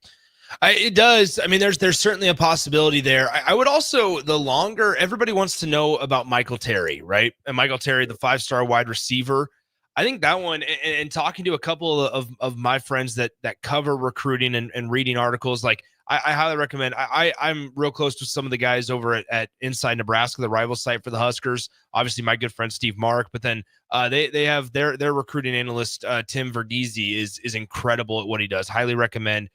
It does. I mean, there's certainly a possibility there. I would also, the longer everybody wants to know about Michael Terry, right? And Michael Terry, the 5-star wide receiver. I think that one, and talking to a couple of my friends that cover recruiting and reading articles, like I highly recommend. I'm real close to some of the guys over at Inside Nebraska, the rival site for the Huskers. Obviously, my good friend Steve Mark, but then they have their recruiting analyst Tim Verdizzi is incredible at what he does. Highly recommend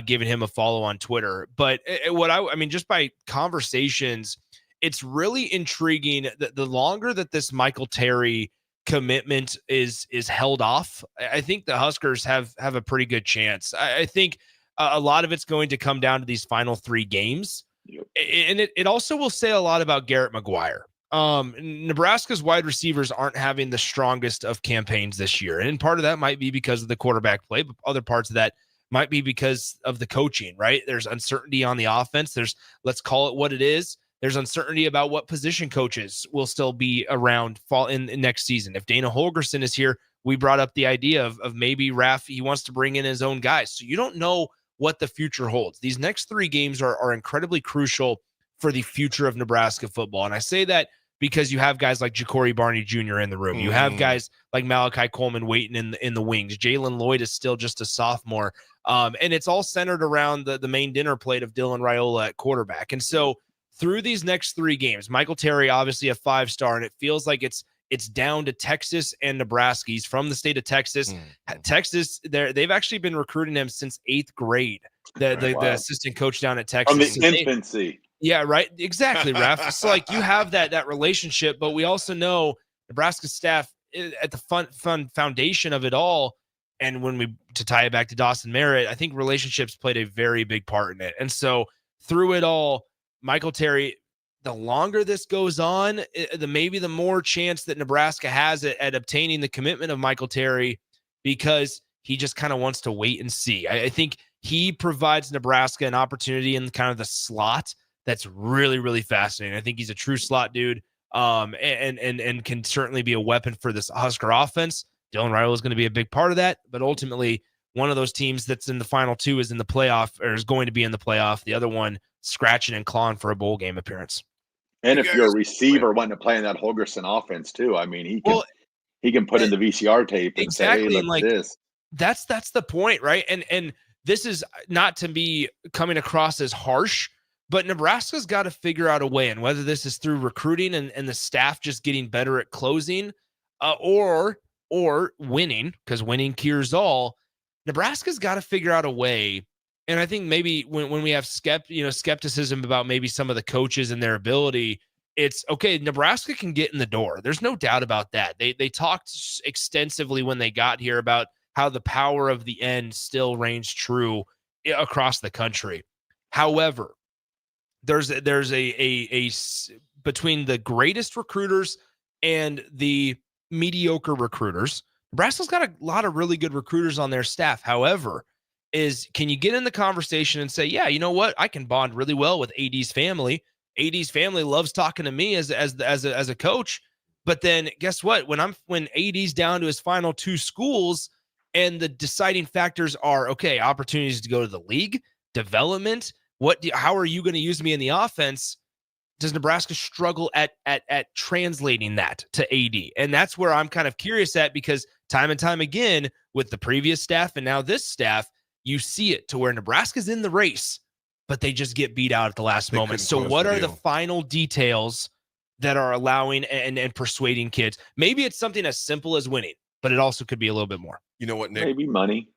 giving him a follow on Twitter. But I mean, just by conversations, it's really intriguing that the longer that this Michael Terry commitment is held off, I think the Huskers have a pretty good chance. I think a lot of it's going to come down to these final 3 games. Yep. And it also will say a lot about Garrett McGuire. Nebraska's wide receivers aren't having the strongest of campaigns this year. And part of that might be because of the quarterback play, but other parts of that might be because of the coaching, right? There's uncertainty on the offense. Let's call it what it is. There's uncertainty about what position coaches will still be around fall in next season. If Dana Holgerson is here, we brought up the idea of maybe Raff, he wants to bring in his own guys. So you don't know what the future holds. These next 3 games are incredibly crucial for the future of Nebraska football. And I say that because you have guys like Ja'Cory Barney Jr. in the room. You have guys like Malachi Coleman waiting in the wings. Jalen Lloyd is still just a sophomore. And it's all centered around the main dinner plate of Dylan Raiola at quarterback. And so through these next 3 games, Michael Terry, obviously a 5-star, and it feels like it's down to Texas and Nebraska. He's from the state of Texas. Texas, they've actually been recruiting him since 8th grade. The assistant coach down at Texas. From the infancy. Yeah, right. Exactly, Raff. So like you have that relationship, but we also know Nebraska staff at the fun foundation of it all. And to tie it back to Dawson Merritt, I think relationships played a very big part in it. And so through it all, Michael Terry, the longer this goes on, maybe the more chance that Nebraska has at obtaining the commitment of Michael Terry, because he just kind of wants to wait and see. I think he provides Nebraska an opportunity in kind of the slot that's really, really fascinating. I think he's a true slot dude, and can certainly be a weapon for this Husker offense. Dylan Raiola is going to be a big part of that, but ultimately one of those teams that's in the final 2 is in the playoff, or is going to be in the playoff. The other one scratching and clawing for a bowl game appearance. And if you're a receiver wanting to play in that Holgerson offense too, I mean, he can put in the VCR tape and say, hey, look at this. That's the point, right? And this is not to be coming across as harsh, but Nebraska's got to figure out a way, and whether this is through recruiting and the staff just getting better at closing, or winning, because winning cures all. Nebraska's got to figure out a way. And I think maybe when we have skepticism about maybe some of the coaches and their ability, it's okay. Nebraska can get in the door. There's no doubt about that. They talked extensively when they got here about how the power of the end still reigns true across the country. However, there's a between the greatest recruiters and the mediocre recruiters, Nebraska's got a lot of really good recruiters on their staff. However, can you get in the conversation and say, yeah, you know what? I can bond really well with AD's family. AD's family loves talking to me as a coach. But then guess what? When AD's down to his final 2 schools and the deciding factors are, okay, opportunities to go to the league, development, how are you going to use me in the offense? Does Nebraska struggle at translating that to AD? And that's where I'm kind of curious at, because time and time again with the previous staff and now this staff, you see it to where Nebraska's in the race, but they just get beat out at the last moment. So what are the final details that are allowing and persuading kids? Maybe it's something as simple as winning, but it also could be a little bit more. You know what, Nick? Maybe money.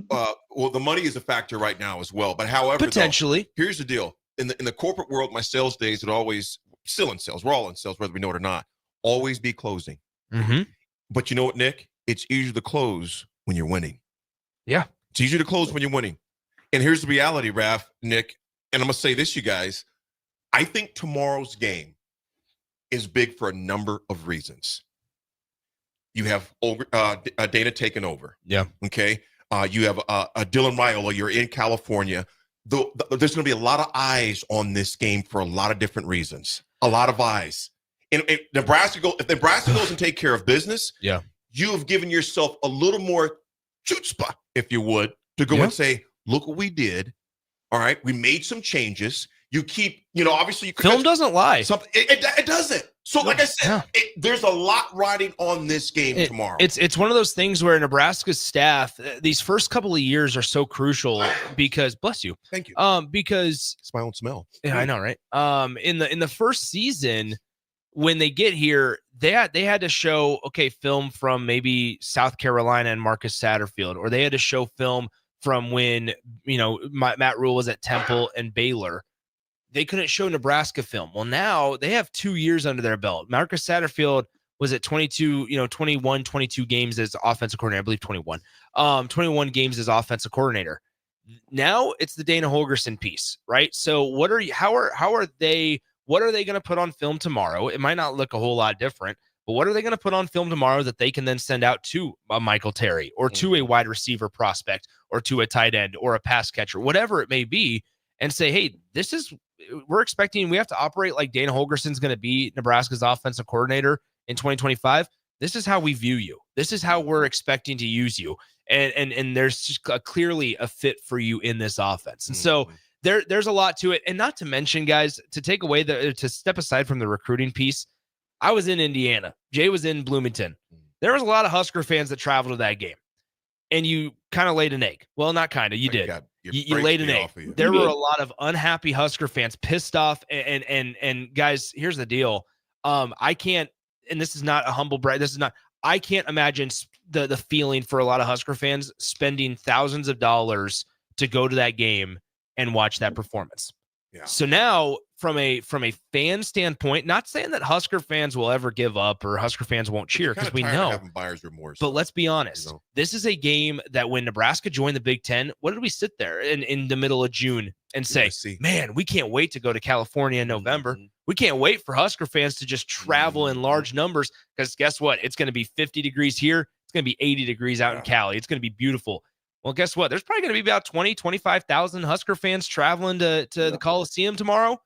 Well, the money is a factor right now as well. But however, potentially, here's the deal. In the corporate world, my sales days would always, still in sales, we're all in sales, whether we know it or not, always be closing. Mm-hmm. But you know what, Nick? It's easier to close when you're winning. Yeah. It's easier to close when you're winning. And here's the reality, Raff, Nick, and I'm going to say this, you guys. I think tomorrow's game is big for a number of reasons. You have Dana taking over. Yeah. Okay. You have Dylan Raiola. You're in California. There's going to be a lot of eyes on this game for a lot of different reasons. A lot of eyes. if Nebraska goes and take care of business, yeah, you have given yourself a little more chutzpah, if you would, to go and say, look what we did. All right, we made some changes. You keep, obviously, film doesn't lie. It doesn't. So, like I said, there's a lot riding on this game tomorrow. It's one of those things where Nebraska's staff, these first couple of years are so crucial because, bless you, thank you. Because it's my own smell. Yeah, I know, right? In the first season, when they get here, they had to show film from maybe South Carolina and Marcus Satterfield, or they had to show film from when Matt Rule was at Temple and Baylor. They couldn't show Nebraska film. Well, now they have 2 years under their belt. Marcus Satterfield was at 22 games as offensive coordinator. I believe 21. 21 games as offensive coordinator. Now it's the Dana Holgorsen piece, right? So what are they going to put on film tomorrow? It might not look a whole lot different, but what are they going to put on film tomorrow that they can then send out to a Michael Terry or to a wide receiver prospect or to a tight end or a pass catcher, whatever it may be, and say, hey, we have to operate like Dana Holgorsen's going to be Nebraska's offensive coordinator in 2025. This is how we view you. This is how we're expecting to use you. And there's just clearly a fit for you in this offense. And so there's a lot to it. And not to mention, guys, to step aside from the recruiting piece, I was in Indiana. Jay was in Bloomington. There was a lot of Husker fans that traveled to that game. And you kind of laid an egg. Well, not kind of. You did. You laid an egg. There were a lot of unhappy Husker fans, pissed off. And guys, here's the deal. I can't, and this is not a humble brag. I can't imagine the feeling for a lot of Husker fans spending thousands of dollars to go to that game and watch that performance. Yeah. So now from a fan standpoint, not saying that Husker fans will ever give up or Husker fans won't cheer, because we know having buyer's remorse. But let's be honest, this is a game that when Nebraska joined the Big Ten, what did we sit there in the middle of June and say, man, we can't wait to go to California in November. We can't wait for Husker fans to just travel in large numbers, because guess what? It's going to be 50 degrees here. It's going to be 80 degrees out in Cali. It's going to be beautiful. Well, guess what? There's probably going to be about 25,000 Husker fans traveling to the Coliseum tomorrow.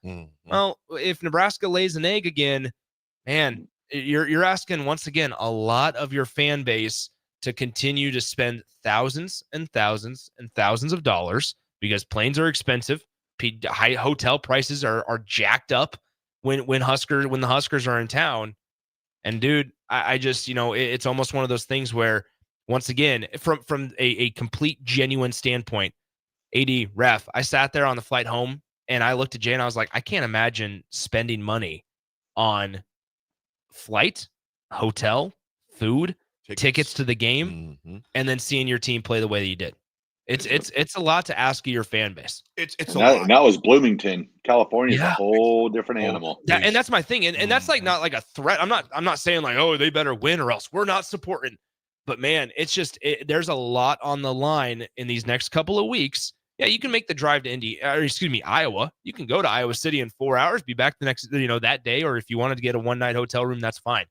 Well, if Nebraska lays an egg again, man, you're asking, once again, a lot of your fan base to continue to spend thousands and thousands and thousands of dollars, because planes are expensive. High hotel prices are jacked up when the Huskers are in town. And dude, I just, it's almost one of those things where, once again, from a complete genuine standpoint, AD, Raff, I sat there on the flight home and I looked at Jay and I was like, I can't imagine spending money on flight, hotel, food, tickets to the game, and then seeing your team play the way that you did. It's a lot to ask of your fan base. It's a lot. And that was Bloomington, California. Is a whole different animal. And that's my thing. And that's like not like a threat. I'm not saying like, oh, they better win or else we're not supporting. But man, it's just there's a lot on the line in these next couple of weeks. Yeah, you can make the drive to Iowa. You can go to Iowa City in 4 hours, be back the next, that day, or if you wanted to get a one-night hotel room, that's fine.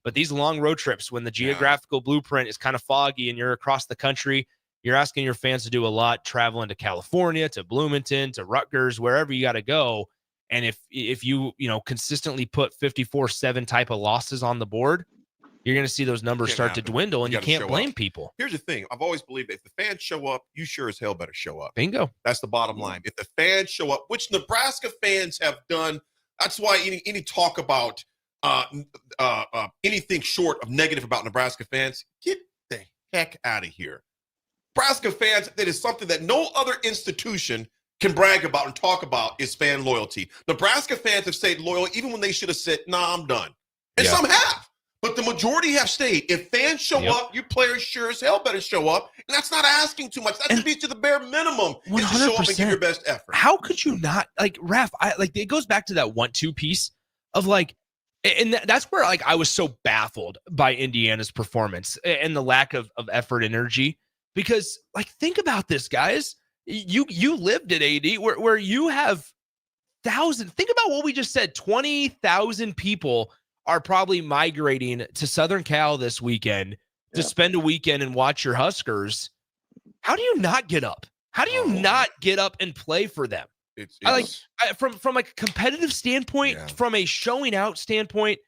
But these long road trips, when the geographical blueprint is kind of foggy and you're across the country, you're asking your fans to do a lot, traveling to California, to Bloomington, to Rutgers, wherever you got to go. And if you consistently put 54-7 type of losses on the board, you're going to see those numbers start to dwindle, and you can't blame people. Here's the thing. I've always believed that if the fans show up, you sure as hell better show up. Bingo. That's the bottom line. If the fans show up, which Nebraska fans have done, that's why any talk about anything short of negative about Nebraska fans, get the heck out of here. Nebraska fans, that is something that no other institution can brag about and talk about, is fan loyalty. Nebraska fans have stayed loyal even when they should have said, nah, I'm done. And some have. But the majority have stayed. If fans show up, you players sure as hell better show up. And that's not asking too much. That's to the bare minimum. 100%. Is to show up and give your best effort. How could you not, like, Raff, it goes back to that 1-2 piece of like, and that's where like I was so baffled by Indiana's performance and the lack of effort and energy. Because like, think about this, guys. You lived at AD where you have thousands. Think about what we just said. 20,000 people are probably migrating to Southern Cal this weekend to spend a weekend and watch your Huskers. How do you not get up? How do you not get up and play for them? From a competitive standpoint, from a showing out standpoint,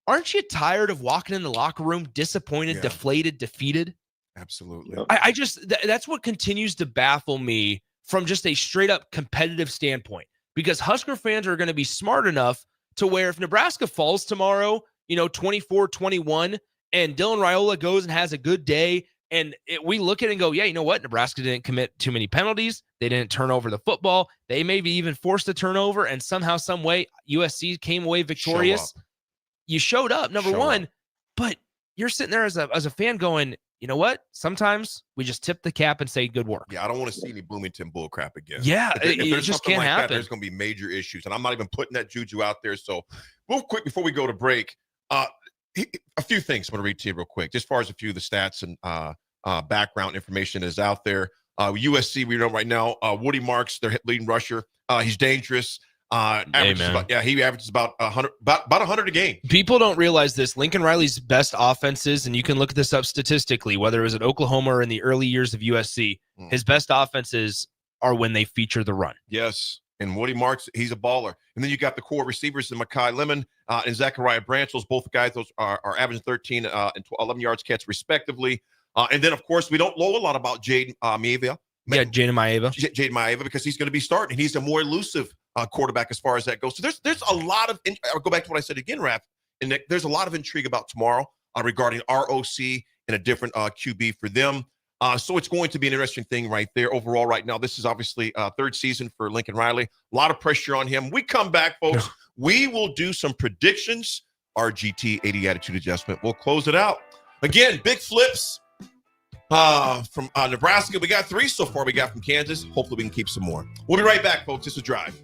aren't you tired of walking in the locker room disappointed, deflated, defeated? Absolutely. I just that's what continues to baffle me from just a straight up competitive standpoint, because Husker fans are going to be smart enough to where if Nebraska falls tomorrow, 24-21, and Dylan Raiola goes and has a good day, and we look at it and go, yeah, you know what? Nebraska didn't commit too many penalties. They didn't turn over the football. They maybe even forced a turnover, and somehow, some way, USC came away victorious. You showed up, number one, but you're sitting there as a fan going, you know what? Sometimes we just tip the cap and say good work. Yeah, I don't want to see any Bloomington bull crap again. Yeah, if there's just something can't like happen. that, there's going to be major issues, and I'm not even putting that juju out there. So, real quick before we go to break, a few things I want to read to you real quick, just as far as a few of the stats and background information is out there. USC, we know right now, Woody Marks, their leading rusher. He's dangerous. He averages about 100 a game. People don't realize this. Lincoln Riley's best offenses, and you can look this up statistically, whether it was at Oklahoma or in the early years of USC, his best offenses are when they feature the run. Yes, and Woody Marks, he's a baller. And then you got the core receivers, and Mekhi Lemon and Zachariah Branchels. Both guys, those are averaging 13 and 11 yards catch respectively. And then, of course, we don't know a lot about Jaden Maeva. Yeah, Jaden Maeva. Jaden Maeva, because he's going to be starting. He's a more elusive quarterback as far as that goes. So there's a lot of I'll go back to what I said again, Raff, and there's a lot of intrigue about tomorrow regarding ROC and a different QB for them. So it's going to be an interesting thing right there. Overall, right now, this is obviously third season for Lincoln Riley. A lot of pressure on him. We come back, folks. We will do some predictions. RGT 80 attitude adjustment. We'll close it out. Again, big flips from Nebraska. We got 3 so far. We got from Kansas. Hopefully we can keep some more. We'll be right back, folks. This is Drive.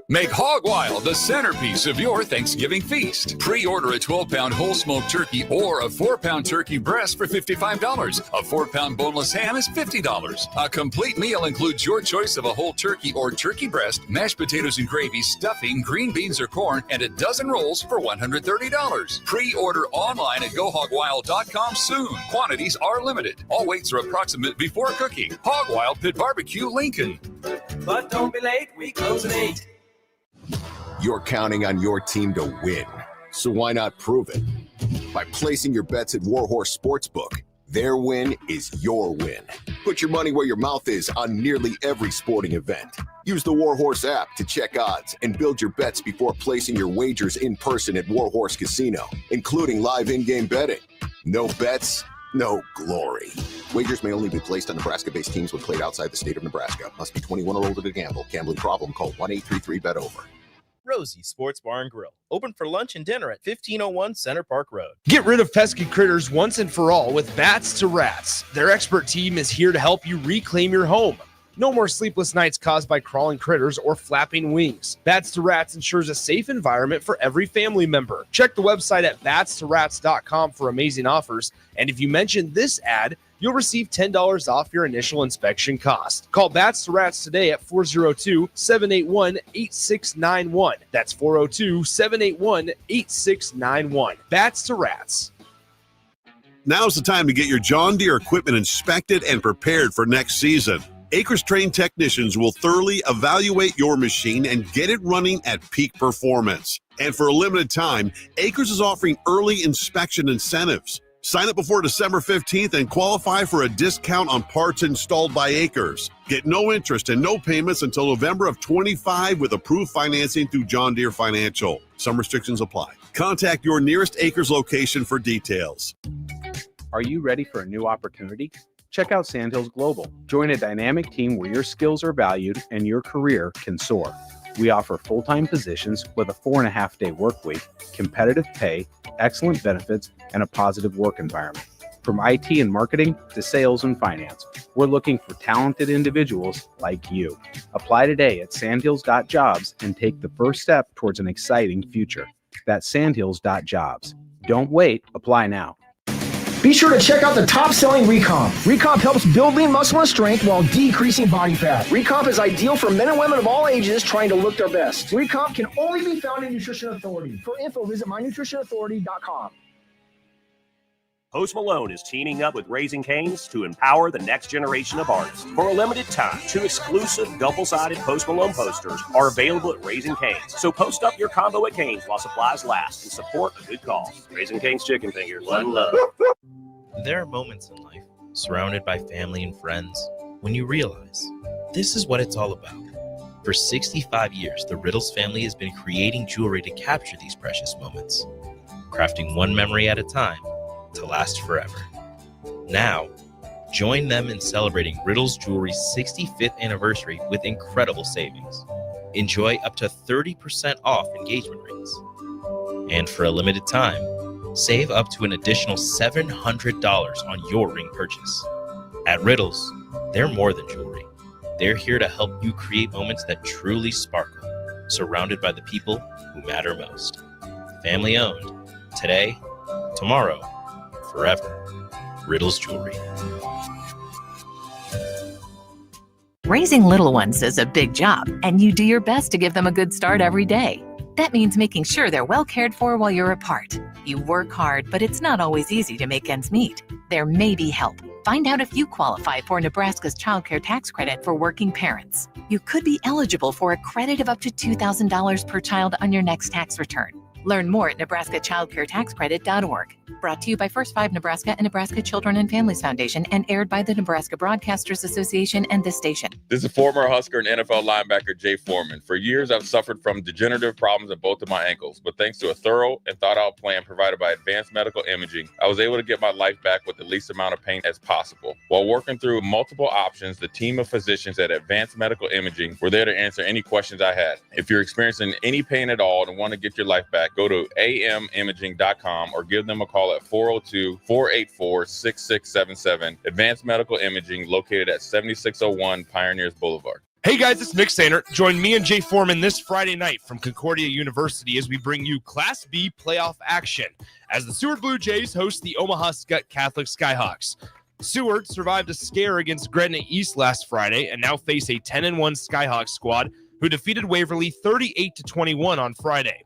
Make Hog Wild the centerpiece of your Thanksgiving feast. Pre-order a 12-pound whole smoked turkey or a 4-pound turkey breast for $55. A 4-pound boneless ham is $50. A complete meal includes your choice of a whole turkey or turkey breast, mashed potatoes and gravy, stuffing, green beans or corn, and a dozen rolls for $130. Pre-order online at GoHogWild.com soon. Quantities are limited. All weights are approximate before cooking. Hog Wild Pit Barbecue, Lincoln. But don't be late, we close at 8. You're counting on your team to win, so why not prove it? By placing your bets at Warhorse Sportsbook. Their win is your win. Put your money where your mouth is on nearly every sporting event. Use the Warhorse app to check odds and build your bets before placing your wagers in person at Warhorse Casino, including live in-game betting. No bets, no glory. Wagers may only be placed on Nebraska-based teams when played outside the state of Nebraska. Must be 21 or older to gamble. Gambling problem? Call 1-833-BET-OVER. Rosie Sports Bar and Grill, open for lunch and dinner at 1501 Center Park Road. Get rid of pesky critters once and for all with Bats to Rats. Their expert team is here to help you reclaim your home. No more sleepless nights caused by crawling critters or flapping wings. Bats to Rats ensures a safe environment for every family member. Check the website at batstoRats.com for amazing offers. And if you mention this ad, you'll receive $10 off your initial inspection cost. Call Bats to Rats today at 402-781-8691. That's 402-781-8691. Bats to Rats. Now's the time to get your John Deere equipment inspected and prepared for next season. Acres trained technicians will thoroughly evaluate your machine and get it running at peak performance. And for a limited time, Acres is offering early inspection incentives. Sign up before December 15th and qualify for a discount on parts installed by Acres. Get no interest and no payments until November of 25 with approved financing through John Deere Financial. Some restrictions apply. Contact your nearest Acres location for details. Are you ready for a new opportunity? Check out Sandhills Global. Join a dynamic team where your skills are valued and your career can soar. We offer full-time positions with a 4.5-day work week, competitive pay, excellent benefits, and a positive work environment. From IT and marketing to sales and finance, we're looking for talented individuals like you. Apply today at sandhills.jobs and take the first step towards an exciting future. That's sandhills.jobs. Don't wait. Apply now. Be sure to check out the top-selling Recomp. Recomp helps build lean muscle and strength while decreasing body fat. Recomp is ideal for men and women of all ages trying to look their best. Recomp can only be found in Nutrition Authority. For info, visit mynutritionauthority.com. Post Malone is teaming up with Raising Cane's to empower the next generation of artists. For a limited time, 2 exclusive double-sided Post Malone posters are available at Raising Cane's. So post up your combo at Cane's while supplies last and support a good cause. Raising Cane's Chicken Fingers. One love. There are moments in life, surrounded by family and friends, when you realize this is what it's all about. For 65 years, the Riddles family has been creating jewelry to capture these precious moments, crafting one memory at a time to last forever. Now, join them in celebrating Riddles Jewelry's 65th anniversary with incredible savings. Enjoy up to 30% off engagement rings. And for a limited time, save up to an additional $700 on your ring purchase. At Riddles, they're more than jewelry. They're here to help you create moments that truly sparkle, surrounded by the people who matter most. Family owned. Today, tomorrow, forever. Riddles Jewelry. Raising little ones is a big job, and you do your best to give them a good start every day. That means making sure they're well cared for while you're apart. You work hard, but it's not always easy to make ends meet. There may be help. Find out if you qualify for Nebraska's Child Care Tax Credit for working parents. You could be eligible for a credit of up to $2,000 per child on your next tax return. Learn more at nebraskachildcaretaxcredit.org. Brought to you by First 5 Nebraska and Nebraska Children and Families Foundation and aired by the Nebraska Broadcasters Association and this station. This is former Husker and NFL linebacker Jay Foreman. For years, I've suffered from degenerative problems in both of my ankles, but thanks to a thorough and thought-out plan provided by Advanced Medical Imaging, I was able to get my life back with the least amount of pain as possible. While working through multiple options, the team of physicians at Advanced Medical Imaging were there to answer any questions I had. If you're experiencing any pain at all and want to get your life back, go to amimaging.com or give them a call at 402-484-6677. Advanced Medical Imaging, located at 7601 Pioneers Boulevard. Hey guys, it's Nick Sainer. Join me and Jay Foreman this Friday night from Concordia University as we bring you Class B playoff action as the Seward Blue Jays host the Omaha Skutt Catholic Skyhawks. Seward survived a scare against Gretna East last Friday and now face a 10-1 Skyhawks squad who defeated Waverly 38-21 on Friday.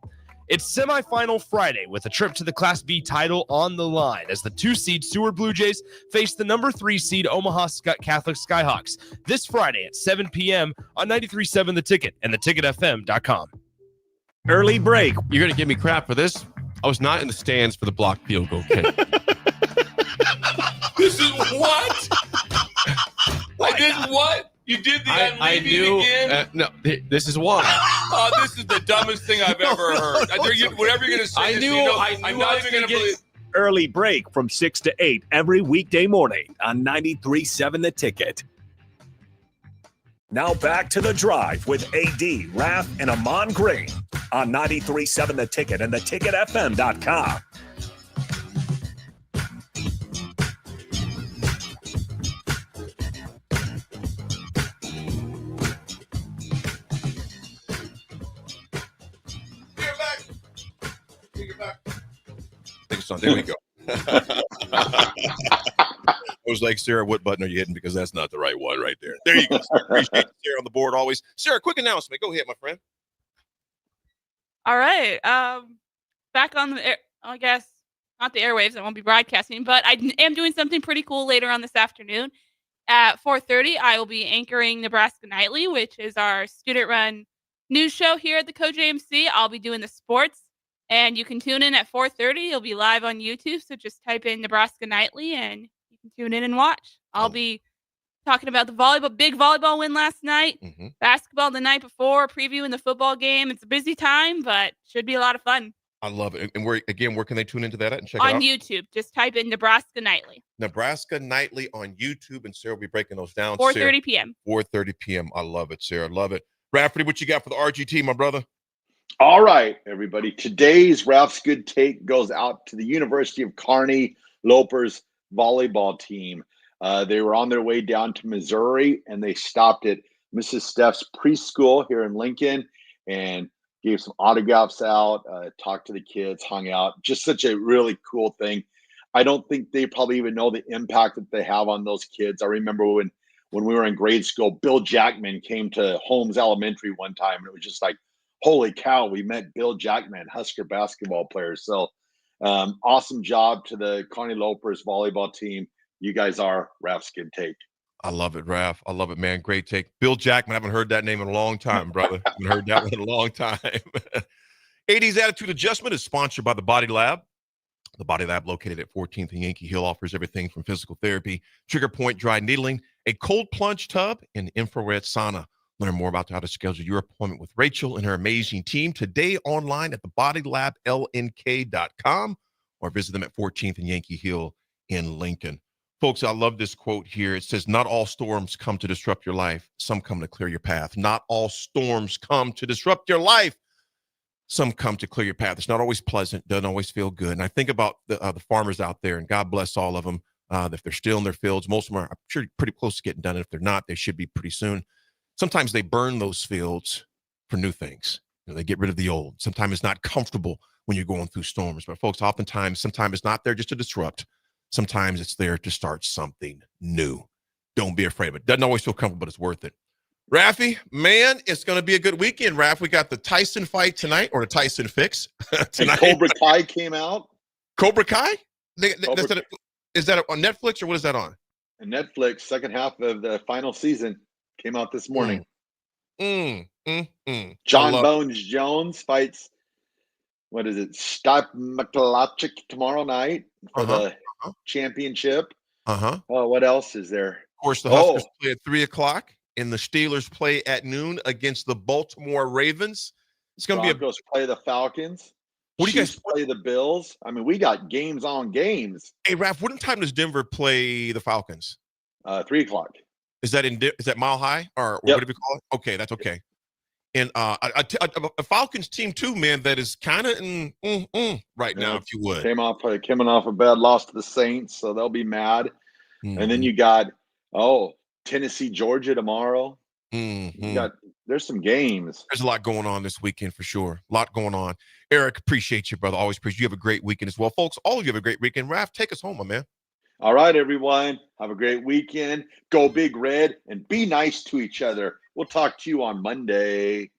It's semifinal Friday with a trip to the Class B title on the line as the 2-seed Seward Blue Jays face the number 3-seed Omaha Skutt Catholic Skyhawks this Friday at 7 p.m. on 93.7 The Ticket and theticketfm.com. Early break. You're going to give me crap for this? I was not in the stands for the blocked field goal kick. This is what? I did what? You did the I knew. again? No, this is why. Oh, this is the dumbest thing I've ever heard. Whatever you're going to say, I'm not even going to believe. Early break from 6 to 8 every weekday morning on 93.7 The Ticket. Now back to The Drive with AD, Raff, and Ahman Green on 93.7 The Ticket and theticketfm.com. There we go. I was like, Sarah, what button are you hitting? Because that's not the right one right there. There you go. Appreciate Sarah on the board always. Sarah, quick announcement. Go ahead, my friend. All right. Back on the air, I guess not the airwaves. I won't be broadcasting, but I am doing something pretty cool later on this afternoon. At 4:30, I will be anchoring Nebraska Nightly, which is our student-run news show here at the CoJMC. I'll be doing the sports. And you can tune in at 4:30. It'll be live on YouTube. So just type in Nebraska Nightly and you can tune in and watch. I'll be talking about the big volleyball win last night, basketball the night before, previewing the football game. It's a busy time, but should be a lot of fun. I love it. And where can they tune into that and check it out? On YouTube. Just type in Nebraska Nightly. Nebraska Nightly on YouTube, and Sarah will be breaking those down. 4:30 p.m. 4:30 p.m. I love it, Sarah. Love it. Rafferty, what you got for the RGT, my brother? All right, everybody. Today's Raff's Good Take goes out to the University of Kearney Lopers volleyball team. They were on their way down to Missouri, and they stopped at Mrs. Steph's preschool here in Lincoln and gave some autographs out, talked to the kids, hung out. Just such a really cool thing. I don't think they probably even know the impact that they have on those kids. I remember when we were in grade school, Bill Jackman came to Holmes Elementary one time, and it was just like, holy cow, we met Bill Jackman, Husker basketball player. So Awesome job to the Connie Lopers volleyball team. You guys are Raff's good take. I love it, Raff. I love it, man. Great take. Bill Jackman, I haven't heard that name in a long time, brother. Haven't heard that one in a long time. 80s Attitude Adjustment is sponsored by the Body Lab. The Body Lab, located at 14th and Yankee Hill, offers everything from physical therapy, trigger point dry needling, a cold plunge tub, and infrared sauna. Learn more about how to schedule your appointment with Rachel and her amazing team today online at thebodylablnk.com or visit them at 14th and Yankee Hill in Lincoln. Folks, I love this quote here. It says, not all storms come to disrupt your life. Some come to clear your path. Not all storms come to disrupt your life. Some come to clear your path. It's not always pleasant. Doesn't always feel good. And I think about the farmers out there, and God bless all of them. If they're still in their fields, most of them are, I'm sure, pretty close to getting done. And if they're not, they should be pretty soon. Sometimes they burn those fields for new things. They get rid of the old. Sometimes it's not comfortable when you're going through storms. But folks, sometimes it's not there just to disrupt. Sometimes it's there to start something new. Don't be afraid of it. Doesn't always feel comfortable, but it's worth it. Raffy, man, it's going to be a good weekend, Raff. We got the Tyson fight tonight, or the Tyson fix tonight. Cobra Kai came out. Cobra Kai? Is that on Netflix, or what is that on? And Netflix, second half of the final season, came out this morning. John Bones Jones fights, what is it, Stipe Miocic tomorrow night for the championship. What else is there? Of course, the Huskers play at 3 o'clock, and the Steelers play at noon against the Baltimore Ravens. It's going to be Broncos play the Falcons. What do you guys play the Bills? I mean, we got games on games. Hey, Raff, what time does Denver play the Falcons? 3 o'clock. Is that Mile High, or what do we call it? Okay, that's okay. And a Falcons team too, man, that is kind of right now, if you would. Coming off a bad loss to the Saints, so they'll be mad. And then you got Tennessee, Georgia tomorrow. There's some games. There's a lot going on this weekend for sure. A lot going on. Eric, appreciate you, brother. Always appreciate you. Have a great weekend as well, folks. All of you have a great weekend. Raff, take us home, my man. All right, everyone. Have a great weekend. Go Big Red and be nice to each other. We'll talk to you on Monday.